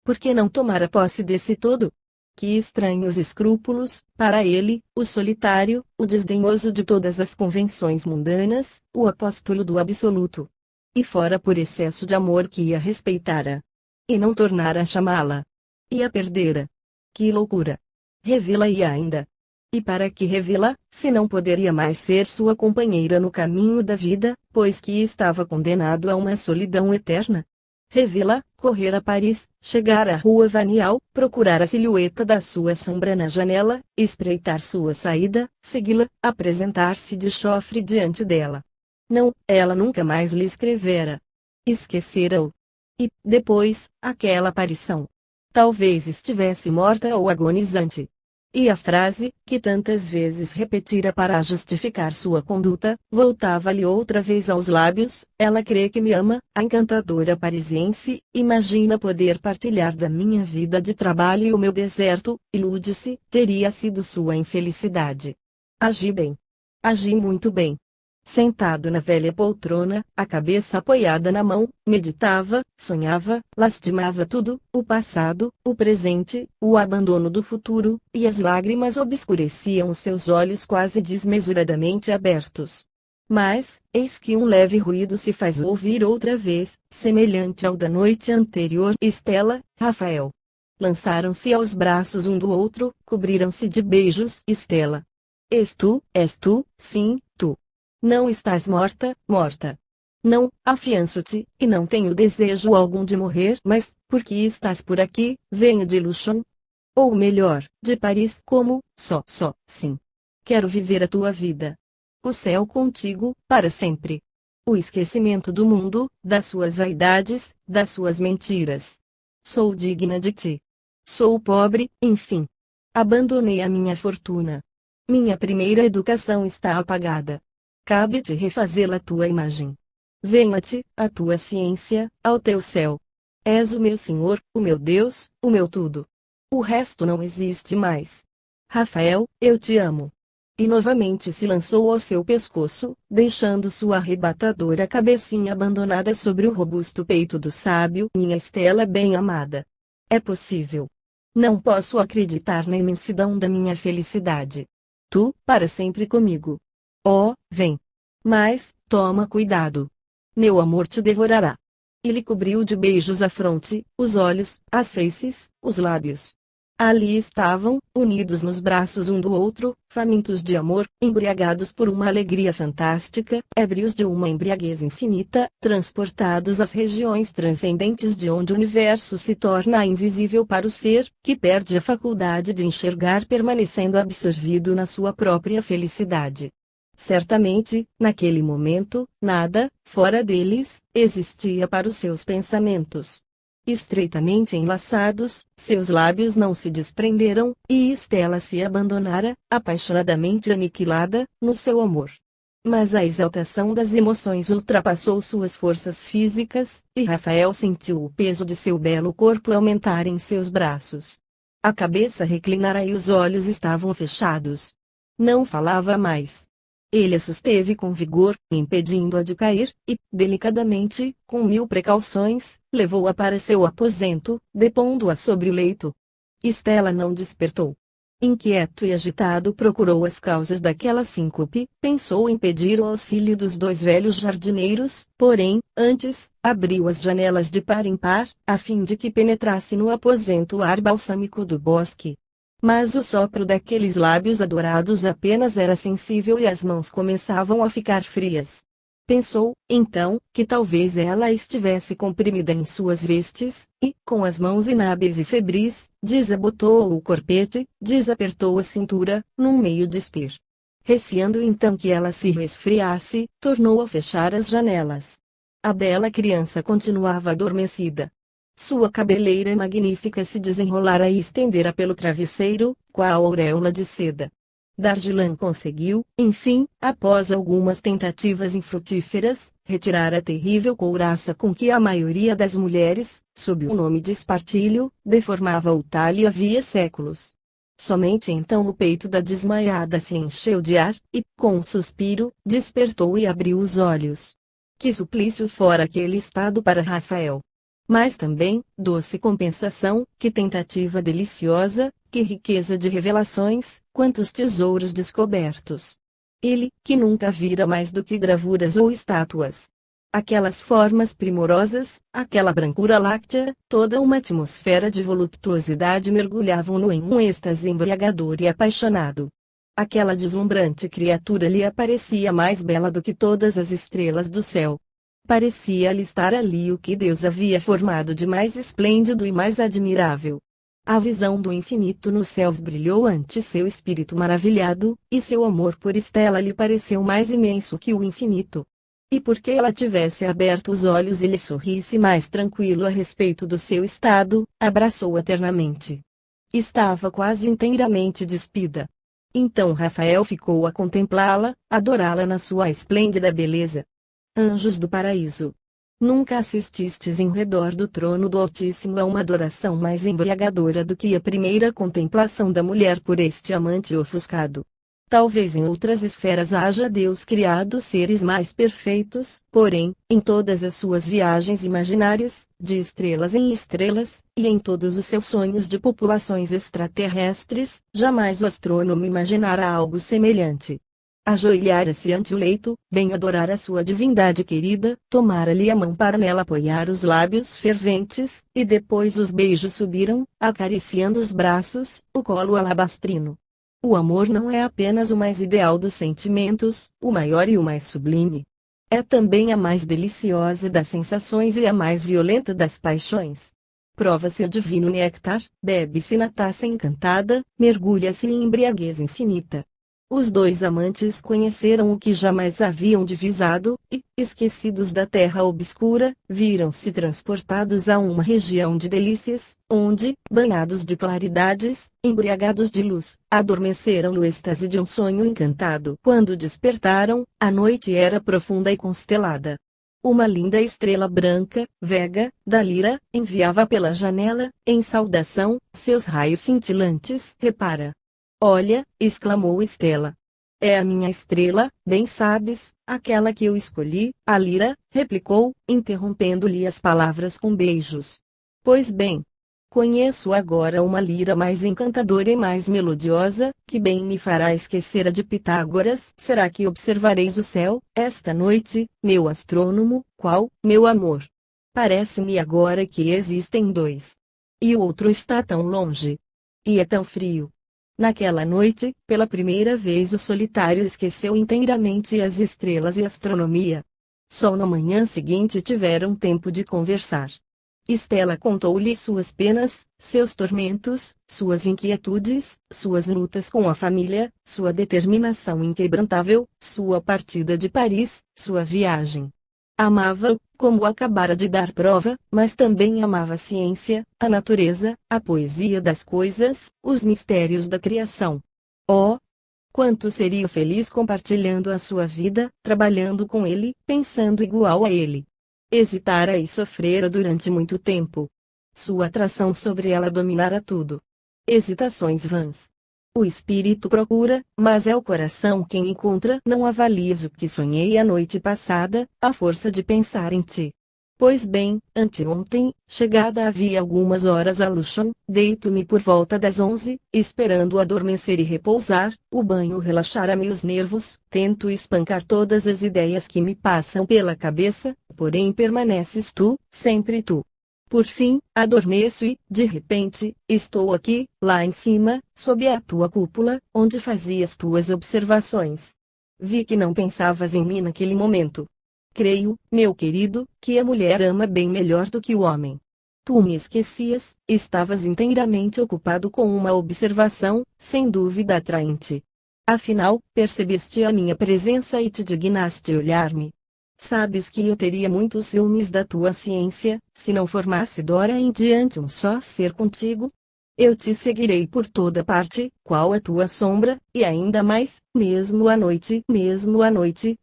S1: Por que não tomara posse desse todo? Que estranhos escrúpulos, para ele, o solitário, o desdenhoso de todas as convenções mundanas, o apóstolo do absoluto. E fora por excesso de amor que a respeitara. E não tornara a chamá-la. E a perdera. Que loucura! Revê-la-ia ainda. E para que revê-la, se não poderia mais ser sua companheira no caminho da vida, pois que estava condenado a uma solidão eterna? Revê-la, correr a Paris, chegar à rua Vanial, procurar a silhueta da sua sombra na janela, espreitar sua saída, segui-la, apresentar-se de chofre diante dela. Não, ela nunca mais lhe escrevera. Esquecera-o. E, depois, aquela aparição. Talvez estivesse morta ou agonizante. E a frase, que tantas vezes repetira para justificar sua conduta, voltava-lhe outra vez aos lábios: ela crê que me ama, a encantadora parisiense, imagina poder partilhar da minha vida de trabalho e o meu deserto, ilude-se, teria sido sua infelicidade. Agi bem. Agi muito bem. Sentado na velha poltrona, a cabeça apoiada na mão, meditava, sonhava, lastimava tudo, o passado, o presente, o abandono do futuro, e as lágrimas obscureciam seus olhos quase desmesuradamente abertos. Mas, eis que um leve ruído se faz ouvir outra vez, semelhante ao da noite anterior. Stella, Rafael. Lançaram-se aos braços um do outro, cobriram-se de beijos. Stella. És tu, sim, tu. Não estás morta, morta. Não, afianço-te, e não tenho desejo algum de morrer, mas, porque estás por aqui, venho de Luchon. Ou melhor, de Paris. Como, sim. Quero viver a tua vida. O céu contigo, para sempre. O esquecimento do mundo, das suas vaidades, das suas mentiras. Sou digna de ti. Sou pobre, enfim. Abandonei a minha fortuna. Minha primeira educação está apagada. Cabe-te refazê-la à tua imagem. Venha-te, a tua ciência, ao teu céu. És o meu Senhor, o meu Deus, o meu tudo. O resto não existe mais. Rafael, eu te amo. E novamente se lançou ao seu pescoço, deixando sua arrebatadora cabecinha abandonada sobre o robusto peito do sábio. Minha Stella bem-amada. É possível. Não posso acreditar na imensidão da minha felicidade. Tu, para sempre comigo. Oh, vem. Mas, toma cuidado. Meu amor te devorará. E lhe cobriu de beijos a fronte, os olhos, as feices, os lábios. Ali estavam, unidos nos braços um do outro, famintos de amor, embriagados por uma alegria fantástica, ébrios de uma embriaguez infinita, transportados às regiões transcendentes de onde o universo se torna invisível para o ser, que perde a faculdade de enxergar permanecendo absorvido na sua própria felicidade. Certamente, naquele momento, nada, fora deles, existia para os seus pensamentos. Estreitamente enlaçados, seus lábios não se desprenderam, e Stella se abandonara, apaixonadamente aniquilada, no seu amor. Mas a exaltação das emoções ultrapassou suas forças físicas, e Rafael sentiu o peso de seu belo corpo aumentar em seus braços. A cabeça reclinara e os olhos estavam fechados. Não falava mais. Ele a susteve com vigor, impedindo-a de cair, e, delicadamente, com 1000 precauções, levou-a para seu aposento, depondo-a sobre o leito. Stella não despertou. Inquieto e agitado procurou as causas daquela síncope, pensou em pedir o auxílio dos 2 velhos jardineiros, porém, antes, abriu as janelas de par em par, a fim de que penetrasse no aposento o ar balsâmico do bosque. Mas o sopro daqueles lábios adorados apenas era sensível e as mãos começavam a ficar frias. Pensou, então, que talvez ela estivesse comprimida em suas vestes, e, com as mãos inábeis e febris, desabotoou o corpete, desapertou a cintura, num meio despir. Receando então que ela se resfriasse, tornou a fechar as janelas. A bela criança continuava adormecida. Sua cabeleira magnífica se desenrolara e estendera pelo travesseiro, qual auréola de seda. Dargilan conseguiu, enfim, após algumas tentativas infrutíferas, retirar a terrível couraça com que a maioria das mulheres, sob o nome de espartilho, deformava o talhe havia séculos. Somente então o peito da desmaiada se encheu de ar, e, com um suspiro, despertou e abriu os olhos. Que suplício fora aquele estado para Rafael! Mas também, doce compensação, que tentativa deliciosa, que riqueza de revelações, quantos tesouros descobertos. Ele, que nunca vira mais do que gravuras ou estátuas. Aquelas formas primorosas, aquela brancura láctea, toda uma atmosfera de voluptuosidade mergulhavam-no em um êxtase embriagador e apaixonado. Aquela deslumbrante criatura lhe aparecia mais bela do que todas as estrelas do céu. Parecia-lhe estar ali o que Deus havia formado de mais esplêndido e mais admirável. A visão do infinito nos céus brilhou ante seu espírito maravilhado, e seu amor por Estela lhe pareceu mais imenso que o infinito. E porque ela tivesse aberto os olhos e lhe sorrisse mais tranquilo a respeito do seu estado, abraçou-a ternamente. Estava quase inteiramente despida. Então Rafael ficou a contemplá-la, adorá-la na sua esplêndida beleza. Anjos do paraíso! Nunca assististes em redor do trono do Altíssimo a uma adoração mais embriagadora do que a primeira contemplação da mulher por este amante ofuscado. Talvez em outras esferas haja Deus criado seres mais perfeitos, porém, em todas as suas viagens imaginárias, de estrelas em estrelas, e em todos os seus sonhos de populações extraterrestres, jamais o astrônomo imaginara algo semelhante. Ajoelhara-se ante o leito, bem adorara sua divindade querida, tomara-lhe a mão para nela apoiar os lábios ferventes, e depois os beijos subiram, acariciando os braços, o colo alabastrino. O amor não é apenas o mais ideal dos sentimentos, o maior e o mais sublime. É também a mais deliciosa das sensações e a mais violenta das paixões. Prova-se o divino néctar, bebe-se na taça encantada, mergulha-se em embriaguez infinita. Os dois amantes conheceram o que jamais haviam divisado, e, esquecidos da terra obscura, viram-se transportados a uma região de delícias, onde, banhados de claridades, embriagados de luz, adormeceram no êxtase de um sonho encantado. Quando despertaram, a noite era profunda e constelada. Uma linda estrela branca, Vega, da Lira, enviava pela janela, em saudação, seus raios cintilantes. Repara! Olha, exclamou Estela. É a minha estrela, bem sabes, aquela que eu escolhi, a Lira, replicou, interrompendo-lhe as palavras com beijos. Pois bem. Conheço agora uma lira mais encantadora e mais melodiosa, que bem me fará esquecer a de Pitágoras. Será que observareis o céu, esta noite, meu astrônomo, qual, meu amor? Parece-me agora que existem dois. E o outro está tão longe. E é tão frio. Naquela noite, pela primeira vez o solitário esqueceu inteiramente as estrelas e a astronomia. Só na manhã seguinte tiveram tempo de conversar. Estela contou-lhe suas penas, seus tormentos, suas inquietudes, suas lutas com a família, sua determinação inquebrantável, sua partida de Paris, sua viagem. Amava-o, como acabara de dar prova, mas também amava a ciência, a natureza, a poesia das coisas, os mistérios da criação. Oh! Quanto seria feliz compartilhando a sua vida, trabalhando com ele, pensando igual a ele. Hesitara e sofrera durante muito tempo. Sua atração sobre ela dominara tudo. Hesitações vãs. O espírito procura, mas é o coração quem encontra. Não avalies o que sonhei a noite passada, a força de pensar em ti. Pois bem, anteontem, chegada havia algumas horas a Luchon, deito-me por volta das 11, esperando adormecer e repousar, o banho relaxara-me os nervos, tento espancar todas as ideias que me passam pela cabeça, porém permaneces tu, sempre tu. Por fim, adormeço e, de repente, estou aqui, lá em cima, sob a tua cúpula, onde fazias tuas observações. Vi que não pensavas em mim naquele momento. Creio, meu querido, que a mulher ama bem melhor do que o homem. Tu me esquecias, estavas inteiramente ocupado com uma observação, sem dúvida atraente. Afinal, percebeste a minha presença e te dignaste olhar-me. Sabes que eu teria muitos ciúmes da tua ciência, se não formasse Dora em diante um só ser contigo? Eu te seguirei por toda parte, qual a tua sombra, e ainda mais, mesmo à noite,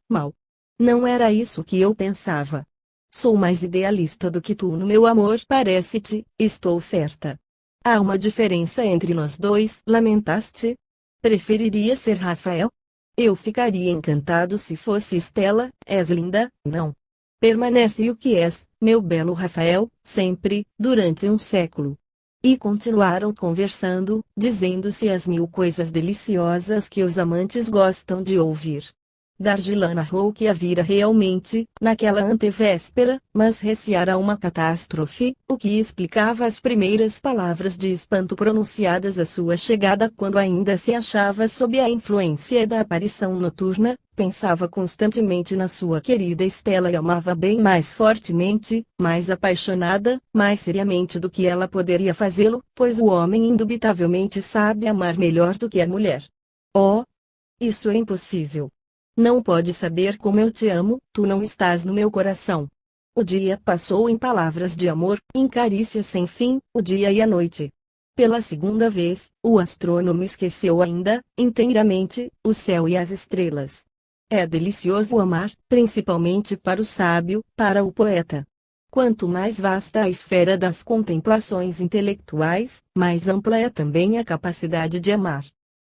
S1: mal. Não era isso que eu pensava. Sou mais idealista do que tu no meu amor, parece-te, estou certa. Há uma diferença entre nós dois, lamentaste? Preferiria ser Rafael? Eu ficaria encantado se fosse Estela. És linda, não? Permanece o que és, meu belo Rafael, sempre, durante um século. E continuaram conversando, dizendo-se as mil coisas deliciosas que os amantes gostam de ouvir. Dargila narrou que a vira realmente, naquela antevéspera, mas receara uma catástrofe, o que explicava as primeiras palavras de espanto pronunciadas à sua chegada quando ainda se achava sob a influência da aparição noturna. Pensava constantemente na sua querida Estela e amava bem mais fortemente, mais apaixonada, mais seriamente do que ela poderia fazê-lo, pois o homem indubitavelmente sabe amar melhor do que a mulher. Oh! Isso é impossível. Não pode saber como eu te amo, tu não estás no meu coração. O dia passou em palavras de amor, em carícias sem fim, o dia e a noite. Pela segunda vez, o astrônomo esqueceu ainda, inteiramente, o céu e as estrelas. É delicioso amar, principalmente para o sábio, para o poeta. Quanto mais vasta a esfera das contemplações intelectuais, mais ampla é também a capacidade de amar.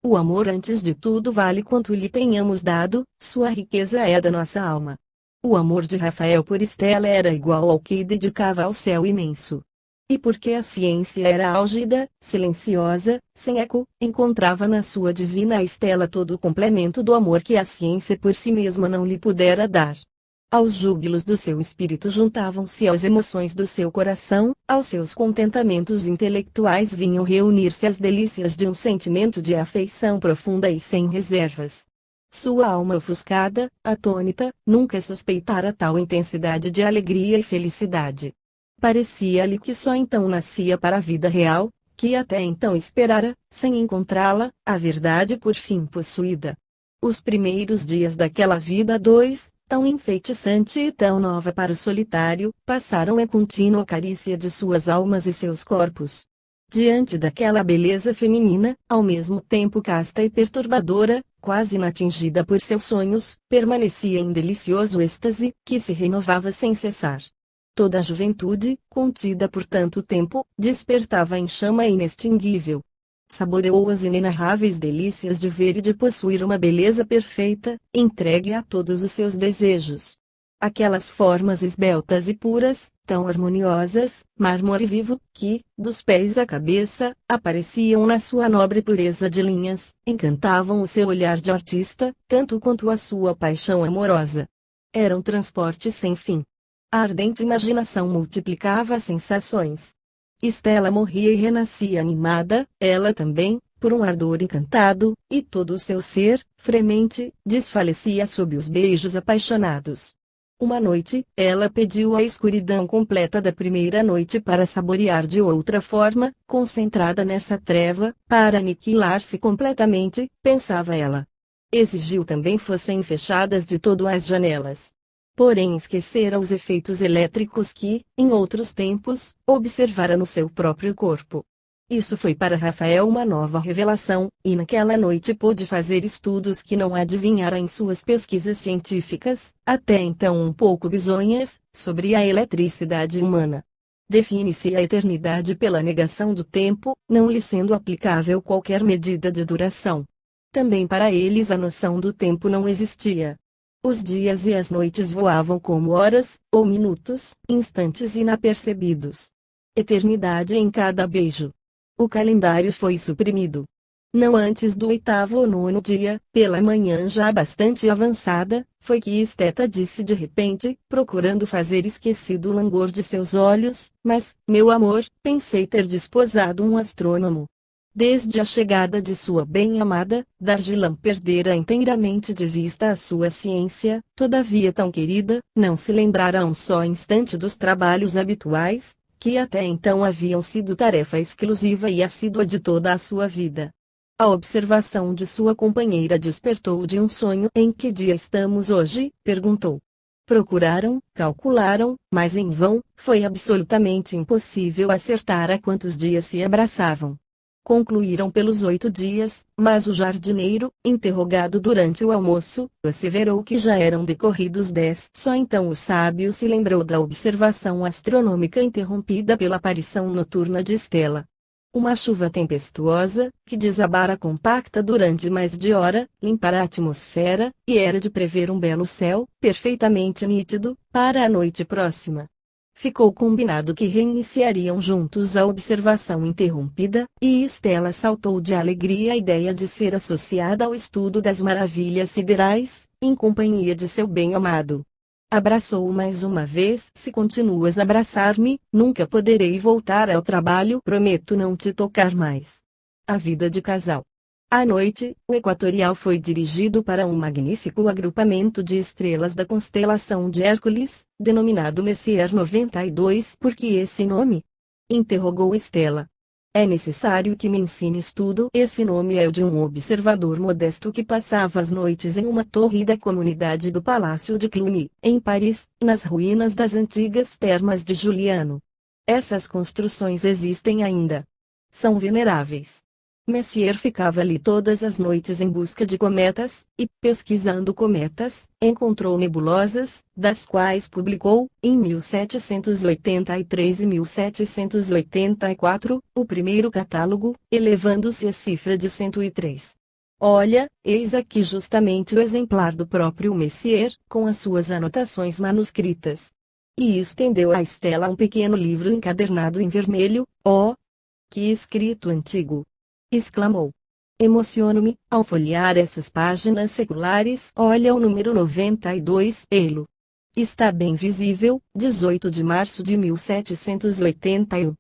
S1: O amor antes de tudo vale quanto lhe tenhamos dado, sua riqueza é da nossa alma. O amor de Rafael por Estela era igual ao que dedicava ao céu imenso. E porque a ciência era álgida, silenciosa, sem eco, encontrava na sua divina Estela todo o complemento do amor que a ciência por si mesma não lhe pudera dar. Aos júbilos do seu espírito juntavam-se as emoções do seu coração, aos seus contentamentos intelectuais vinham reunir-se as delícias de um sentimento de afeição profunda e sem reservas. Sua alma ofuscada, atônita, nunca suspeitara tal intensidade de alegria e felicidade. Parecia-lhe que só então nascia para a vida real, que até então esperara, sem encontrá-la, a verdade por fim possuída. Os primeiros dias daquela vida a dois, tão enfeitiçante e tão nova para o solitário, passaram em contínua carícia de suas almas e seus corpos. Diante daquela beleza feminina, ao mesmo tempo casta e perturbadora, quase inatingida por seus sonhos, permanecia em delicioso êxtase, que se renovava sem cessar. Toda a juventude, contida por tanto tempo, despertava em chama inextinguível. Saboreou as inenarráveis delícias de ver e de possuir uma beleza perfeita, entregue a todos os seus desejos. Aquelas formas esbeltas e puras, tão harmoniosas, mármore vivo, que, dos pés à cabeça, apareciam na sua nobre pureza de linhas, encantavam o seu olhar de artista, tanto quanto a sua paixão amorosa. Era um transporte sem fim. A ardente imaginação multiplicava as sensações. Estela morria e renascia animada, ela também, por um ardor encantado, e todo o seu ser, fremente, desfalecia sob os beijos apaixonados. Uma noite, ela pediu a escuridão completa da primeira noite para saborear de outra forma, concentrada nessa treva, para aniquilar-se completamente, pensava ela. Exigiu também fossem fechadas de todo as janelas. Porém esquecera os efeitos elétricos que, em outros tempos, observara no seu próprio corpo. Isso foi para Rafael uma nova revelação, e naquela noite pôde fazer estudos que não adivinhara em suas pesquisas científicas, até então um pouco bizonhas, sobre a eletricidade humana. Define-se a eternidade pela negação do tempo, não lhe sendo aplicável qualquer medida de duração. Também para eles a noção do tempo não existia. Os dias e as noites voavam como horas, ou minutos, instantes inapercebidos. Eternidade em cada beijo. O calendário foi suprimido. Não antes do 8º ou 9º dia, pela manhã já bastante avançada, foi que Esteta disse de repente, procurando fazer esquecido o langor de seus olhos: mas, meu amor, pensei ter desposado um astrônomo. Desde a chegada de sua bem-amada, Dargilan perdera inteiramente de vista a sua ciência, todavia tão querida, não se lembrara um só instante dos trabalhos habituais, que até então haviam sido tarefa exclusiva e assídua de toda a sua vida. A observação de sua companheira despertou-o de um sonho. Em que dia estamos hoje? Perguntou. Procuraram, calcularam, mas em vão, foi absolutamente impossível acertar a quantos dias se abraçavam. Concluíram pelos 8 dias, mas o jardineiro, interrogado durante o almoço, asseverou que já eram decorridos 10. Só então o sábio se lembrou da observação astronômica interrompida pela aparição noturna de Stella. Uma chuva tempestuosa, que desabara compacta durante mais de hora, limpara a atmosfera, e era de prever um belo céu, perfeitamente nítido, para a noite próxima. Ficou combinado que reiniciariam juntos a observação interrompida, e Stella saltou de alegria à ideia de ser associada ao estudo das maravilhas siderais, em companhia de seu bem-amado. Abraçou-o mais uma vez. Se continuas a abraçar-me, nunca poderei voltar ao trabalho. Prometo não te tocar mais. A vida de casal. À noite, o Equatorial foi dirigido para um magnífico agrupamento de estrelas da constelação de Hércules, denominado Messier 92. Por que esse nome? Interrogou Stella. É necessário que me ensines tudo. Esse nome é o de um observador modesto que passava as noites em uma torre da comunidade do Palácio de Cluny, em Paris, nas ruínas das antigas termas de Juliano. Essas construções existem ainda. São veneráveis. Messier ficava ali todas as noites em busca de cometas, e, pesquisando cometas, encontrou nebulosas, das quais publicou, em 1783 e 1784, o primeiro catálogo, elevando-se a cifra de 103. Olha, eis aqui justamente o exemplar do próprio Messier, com as suas anotações manuscritas. E estendeu a Stella um pequeno livro encadernado em vermelho. Oh, que escrito antigo! Exclamou. Emociono-me, ao folhear essas páginas seculares. Olha o número 92, Elo. Está bem visível, 18 de março de 1781.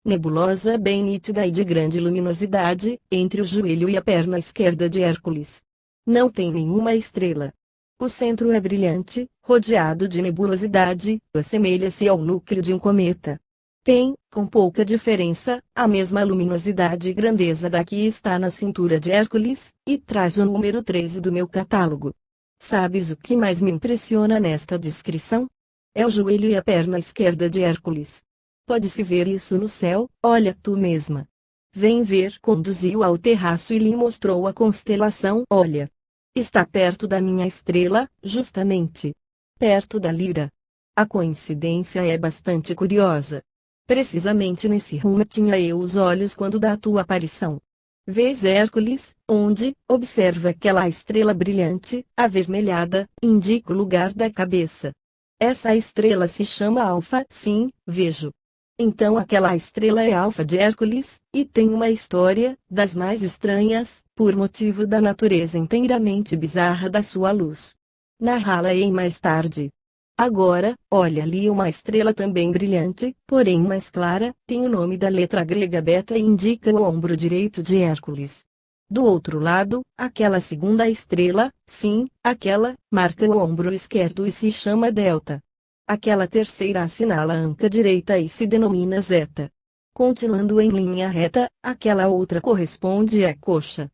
S1: Nebulosa bem nítida e de grande luminosidade, entre o joelho e a perna esquerda de Hércules. Não tem nenhuma estrela. O centro é brilhante, rodeado de nebulosidade, assemelha-se ao núcleo de um cometa. Tem, com pouca diferença, a mesma luminosidade e grandeza da que está na cintura de Hércules, e traz o número 13 do meu catálogo. Sabes o que mais me impressiona nesta descrição? É o joelho e a perna esquerda de Hércules. Pode-se ver isso no céu? Olha tu mesma. Vem ver. Conduziu ao terraço e lhe mostrou a constelação. Olha. Está perto da minha estrela, justamente. Perto da Lira. A coincidência é bastante curiosa. Precisamente nesse rumo tinha eu os olhos quando da tua aparição. Vês Hércules, onde, observa aquela estrela brilhante, avermelhada, indica o lugar da cabeça. Essa estrela se chama Alfa. Sim, vejo. Então aquela estrela é Alfa de Hércules, e tem uma história, das mais estranhas, por motivo da natureza inteiramente bizarra da sua luz. Narrá-la-ei mais tarde. Agora, olha ali uma estrela também brilhante, porém mais clara, tem o nome da letra grega beta e indica o ombro direito de Hércules. Do outro lado, aquela segunda estrela, sim, aquela, marca o ombro esquerdo e se chama delta. Aquela terceira assinala a anca direita e se denomina zeta. Continuando em linha reta, aquela outra corresponde à coxa.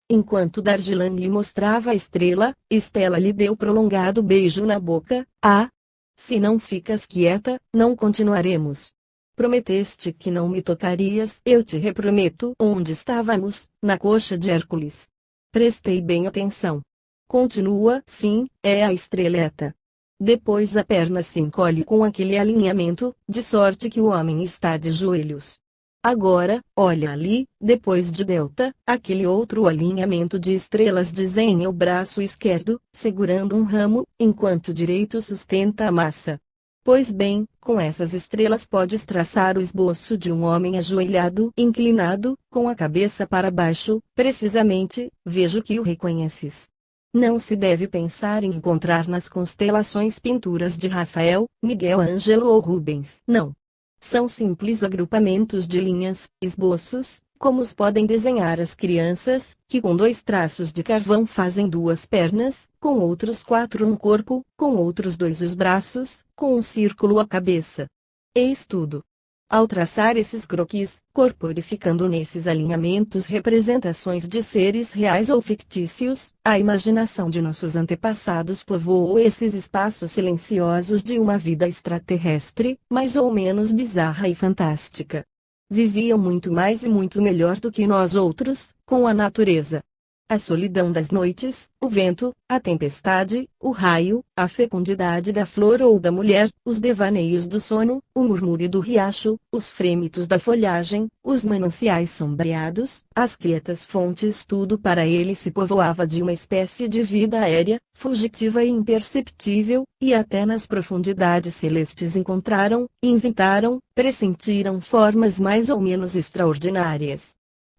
S1: Enquanto Dargilan lhe mostrava a estrela, Stella lhe deu prolongado beijo na boca. Ah! Se não ficas quieta, não continuaremos. Prometeste que não me tocarias. Eu te reprometo. Onde estávamos? Na coxa de Hércules. Prestei bem atenção. Continua. Sim, é a estreleta. Depois a perna se encolhe com aquele alinhamento, de sorte que o homem está de joelhos. Agora, olha ali, depois de delta, aquele outro alinhamento de estrelas desenha o braço esquerdo, segurando um ramo, enquanto o direito sustenta a massa. Pois bem, com essas estrelas podes traçar o esboço de um homem ajoelhado, inclinado, com a cabeça para baixo, precisamente, vejo que o reconheces. Não se deve pensar em encontrar nas constelações pinturas de Rafael, Miguel Ângelo ou Rubens. Não. São simples agrupamentos de linhas, esboços, como os podem desenhar as crianças, que com 2 traços de carvão fazem 2 pernas, com outros 4 um corpo, com outros 2 os braços, com um círculo a cabeça. Eis tudo. Ao traçar esses croquis, corporificando nesses alinhamentos representações de seres reais ou fictícios, a imaginação de nossos antepassados povoou esses espaços silenciosos de uma vida extraterrestre, mais ou menos bizarra e fantástica. Viviam muito mais e muito melhor do que nós outros, com a natureza. A solidão das noites, o vento, a tempestade, o raio, a fecundidade da flor ou da mulher, os devaneios do sono, o murmúrio do riacho, os frêmitos da folhagem, os mananciais sombreados, as quietas fontes, tudo para ele se povoava de uma espécie de vida aérea, fugitiva e imperceptível, e até nas profundidades celestes encontraram, inventaram, pressentiram formas mais ou menos extraordinárias.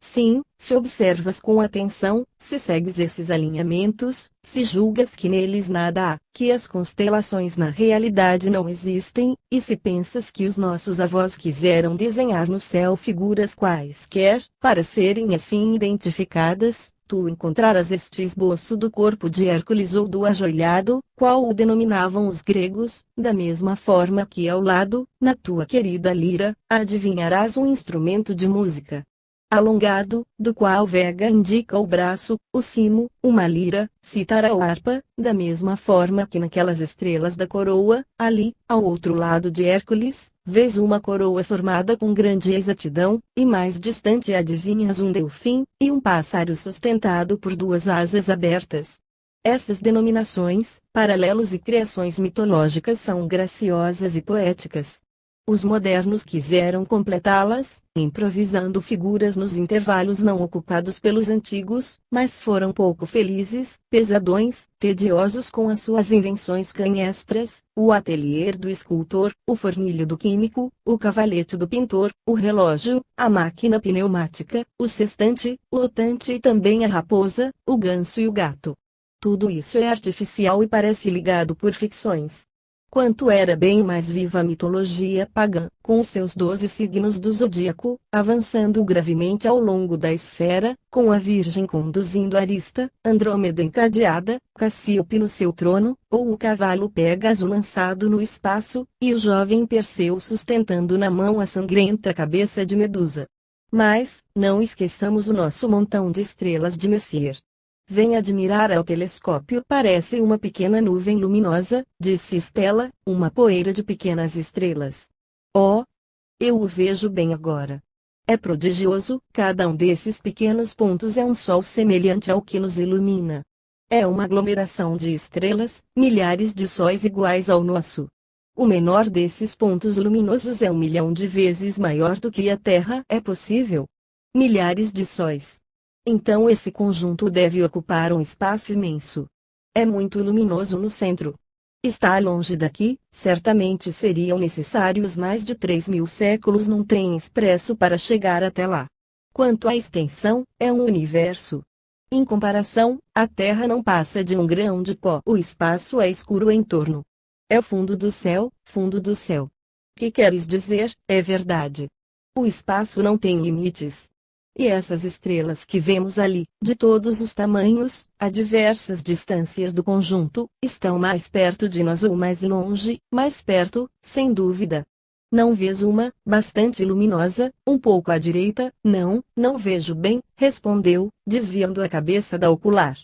S1: Sim, se observas com atenção, se segues esses alinhamentos, se julgas que neles nada há, que as constelações na realidade não existem, e se pensas que os nossos avós quiseram desenhar no céu figuras quaisquer, para serem assim identificadas, tu encontrarás este esboço do corpo de Hércules ou do ajoelhado, qual o denominavam os gregos, da mesma forma que ao lado, na tua querida lira, adivinharás um instrumento de música alongado, do qual Vega indica o braço, o cimo, uma lira, cítara ou harpa, da mesma forma que naquelas estrelas da coroa, ali, ao outro lado de Hércules, vês uma coroa formada com grande exatidão, e mais distante adivinhas um delfim, e um pássaro sustentado por 2 asas abertas. Essas denominações, paralelos e criações mitológicas são graciosas e poéticas. Os modernos quiseram completá-las, improvisando figuras nos intervalos não ocupados pelos antigos, mas foram pouco felizes, pesadões, tediosos com as suas invenções canhestras, o atelier do escultor, o fornilho do químico, o cavalete do pintor, o relógio, a máquina pneumática, o sextante, o lutante e também a raposa, o ganso e o gato. Tudo isso é artificial e parece ligado por ficções. Quanto era bem mais viva a mitologia pagã, com os seus 12 signos do zodíaco, avançando gravemente ao longo da esfera, com a Virgem conduzindo Arista, Andrômeda encadeada, Cassíope no seu trono, ou o cavalo Pégaso lançado no espaço, e o jovem Perseu sustentando na mão a sangrenta cabeça de Medusa. Mas, não esqueçamos o nosso montão de estrelas de Messier. Vem admirar ao telescópio. Parece uma pequena nuvem luminosa, disse Stella, uma poeira de pequenas estrelas. Oh! Eu o vejo bem agora. É prodigioso, cada um desses pequenos pontos é um sol semelhante ao que nos ilumina. É uma aglomeração de estrelas, milhares de sóis iguais ao nosso. O menor desses pontos luminosos é 1 milhão de vezes maior do que a Terra. É possível? Milhares de sóis. Então esse conjunto deve ocupar um espaço imenso. É muito luminoso no centro. Está longe daqui, certamente seriam necessários mais de 3.000 séculos num trem expresso para chegar até lá. Quanto à extensão, é um universo. Em comparação, a Terra não passa de um grão de pó. O espaço é escuro em torno. É o fundo do céu, fundo do céu. Que queres dizer? É verdade. O espaço não tem limites. E essas estrelas que vemos ali, de todos os tamanhos, a diversas distâncias do conjunto, estão mais perto de nós ou mais longe, mais perto, sem dúvida. Não vês uma, bastante luminosa, um pouco à direita? Não, não vejo bem, respondeu, desviando a cabeça da ocular.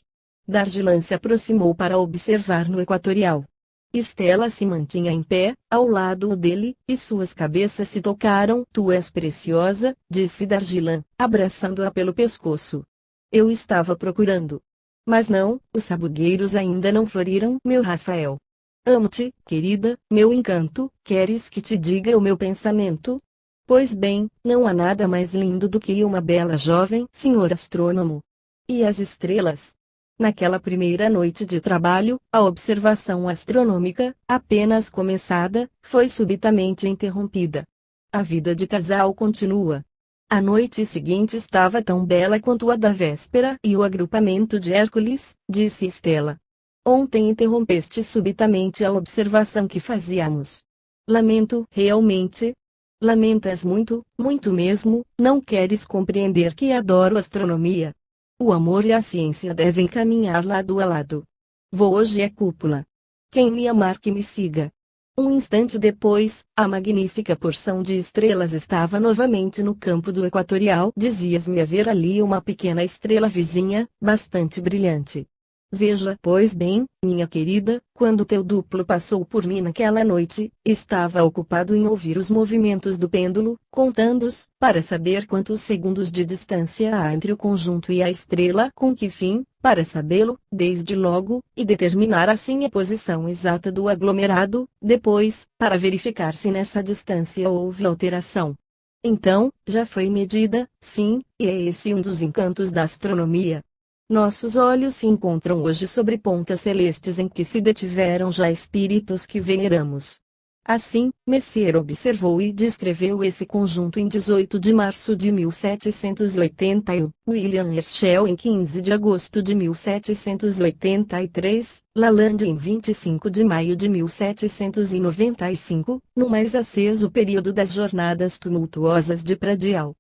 S1: Dargilan se aproximou para observar no equatorial. Stella se mantinha em pé, ao lado dele, e suas cabeças se tocaram. Tu és preciosa, disse Dargilan, abraçando-a pelo pescoço. Eu estava procurando. Mas não, os sabugueiros ainda não floriram. Meu Rafael. Amo-te, querida, meu encanto. Queres que te diga o meu pensamento? Pois bem, não há nada mais lindo do que uma bela jovem senhor astrônomo. E as estrelas? Naquela primeira noite de trabalho, a observação astronômica, apenas começada, foi subitamente interrompida. A vida de casal continua. A noite seguinte estava tão bela quanto a da véspera e o agrupamento de Hércules, disse Estela. Ontem interrompeste subitamente a observação que fazíamos. Lamento realmente. Lamentas muito, muito mesmo, não queres compreender que adoro astronomia. O amor e a ciência devem caminhar lado a lado. Vou hoje à cúpula. Quem me amar que me siga. Um instante depois, a magnífica porção de estrelas estava novamente no campo do equatorial. Dizias-me haver ali uma pequena estrela vizinha, bastante brilhante. Veja, pois bem, minha querida, quando teu duplo passou por mim naquela noite, estava ocupado em ouvir os movimentos do pêndulo, contando-os, para saber quantos segundos de distância há entre o conjunto e a estrela. Com que fim? Para sabê-lo, desde logo, e determinar assim a posição exata do aglomerado, depois, para verificar se nessa distância houve alteração. Então, já foi medida, sim, e é esse um dos encantos da astronomia. Nossos olhos se encontram hoje sobre pontas celestes em que se detiveram já espíritos que veneramos. Assim, Messier observou e descreveu esse conjunto em 18 de março de 1781, William Herschel em 15 de agosto de 1783, Lalande em 25 de maio de 1795, no mais aceso período das jornadas tumultuosas de Pradial.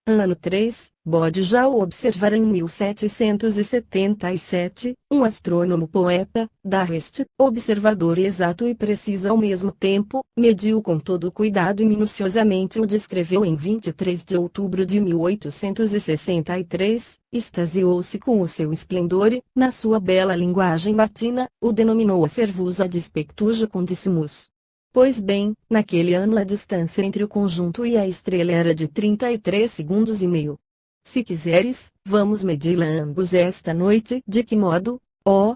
S1: Ano 3, Bode já o observara em 1777, um astrônomo poeta, D'Arrest, observador exato e preciso ao mesmo tempo, mediu com todo cuidado e minuciosamente o descreveu em 23 de outubro de 1863, extasiou-se com o seu esplendor e, na sua bela linguagem latina, o denominou Acervus ad spectus condissimus. Pois bem, naquele ano a distância entre o conjunto e a estrela era de 33 segundos e meio. Se quiseres, vamos medi-la ambos esta noite. De que modo? Oh!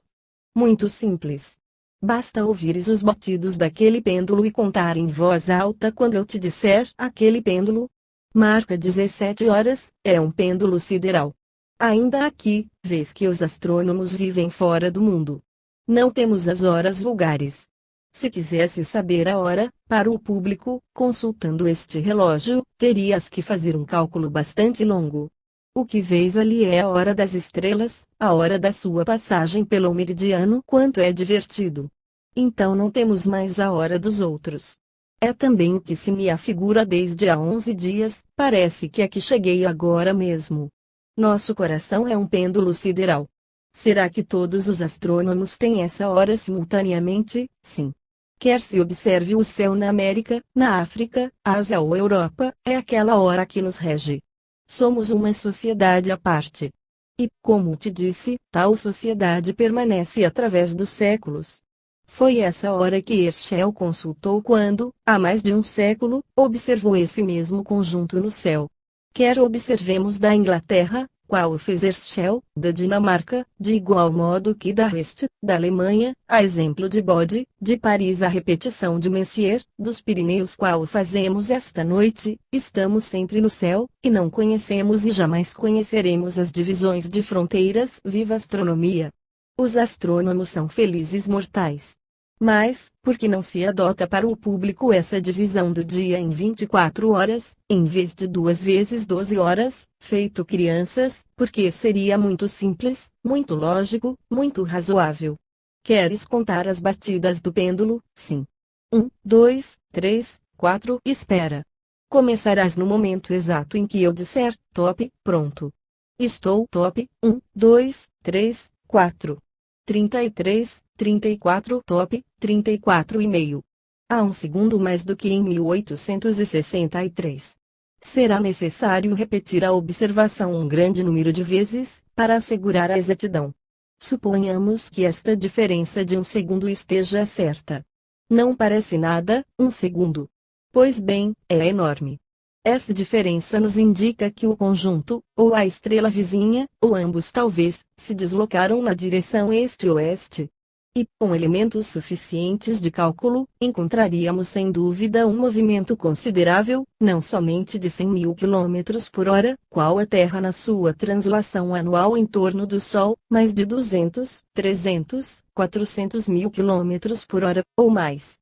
S1: Muito simples. Basta ouvires os batidos daquele pêndulo e contar em voz alta quando eu te disser aquele pêndulo. Marca 17 horas, é um pêndulo sideral. Ainda aqui, vês que os astrônomos vivem fora do mundo. Não temos as horas vulgares. Se quisesse saber a hora, para o público, consultando este relógio, terias que fazer um cálculo bastante longo. O que vês ali é a hora das estrelas, a hora da sua passagem pelo meridiano. Quanto é divertido! Então não temos mais a hora dos outros. É também o que se me afigura desde há 11 dias, parece que aqui cheguei agora mesmo. Nosso coração é um pêndulo sideral. Será que todos os astrônomos têm essa hora simultaneamente? Sim. Quer se observe o céu na América, na África, Ásia ou Europa, é aquela hora que nos rege. Somos uma sociedade à parte. E, como te disse, tal sociedade permanece através dos séculos. Foi essa hora que Herschel consultou quando, há mais de um século, observou esse mesmo conjunto no céu. Quer observemos da Inglaterra, qual o fez Herschel, da Dinamarca, de igual modo que D'Arrest, da Alemanha, a exemplo de Bode, de Paris a repetição de Messier, dos Pirineus qual o fazemos esta noite. Estamos sempre no céu, e não conhecemos e jamais conheceremos as divisões de fronteiras. Viva a astronomia! Os astrônomos são felizes mortais. Mas, por que não se adota para o público essa divisão do dia em 24 horas, em vez de 2 vezes 12 horas, feito crianças? Porque seria muito simples, muito lógico, muito razoável. Queres contar as batidas do pêndulo? Sim. 1, 2, 3, 4. Espera. Começarás no momento exato em que eu disser, top, pronto. Estou top, 1, 2, 3, 4. 33, 34 top, 34,5. Há um segundo mais do que em 1863. Será necessário repetir a observação um grande número de vezes, para assegurar a exatidão. Suponhamos que esta diferença de um segundo esteja certa. Não parece nada, um segundo. Pois bem, é enorme. Essa diferença nos indica que o conjunto, ou a estrela vizinha, ou ambos talvez, se deslocaram na direção este-oeste. E, com elementos suficientes de cálculo, encontraríamos sem dúvida um movimento considerável, não somente de 100.000 km por hora, qual a Terra na sua translação anual em torno do Sol, mas de 200, 300, 400.000 km por hora, ou mais.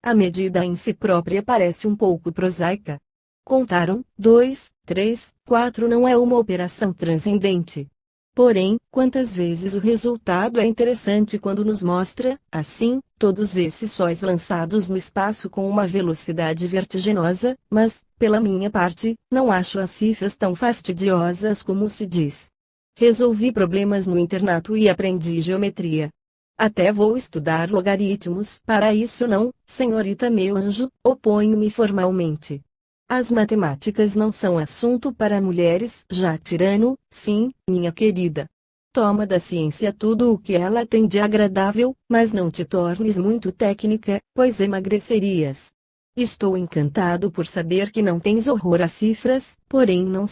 S1: A medida em si própria parece um pouco prosaica. Contar 1, 2, 3, 4 não é uma operação transcendente. Porém, quantas vezes o resultado é interessante quando nos mostra, assim, todos esses sóis lançados no espaço com uma velocidade vertiginosa, mas, pela minha parte, não acho as cifras tão fastidiosas como se diz. Resolvi problemas no internato e aprendi geometria. Até vou estudar logaritmos. Para isso não, senhorita meu anjo, oponho-me formalmente. As matemáticas não são assunto para mulheres. Já tirano, sim, minha querida. Toma da ciência tudo o que ela tem de agradável, mas não te tornes muito técnica, pois emagrecerias. Estou encantado por saber que não tens horror a cifras, porém não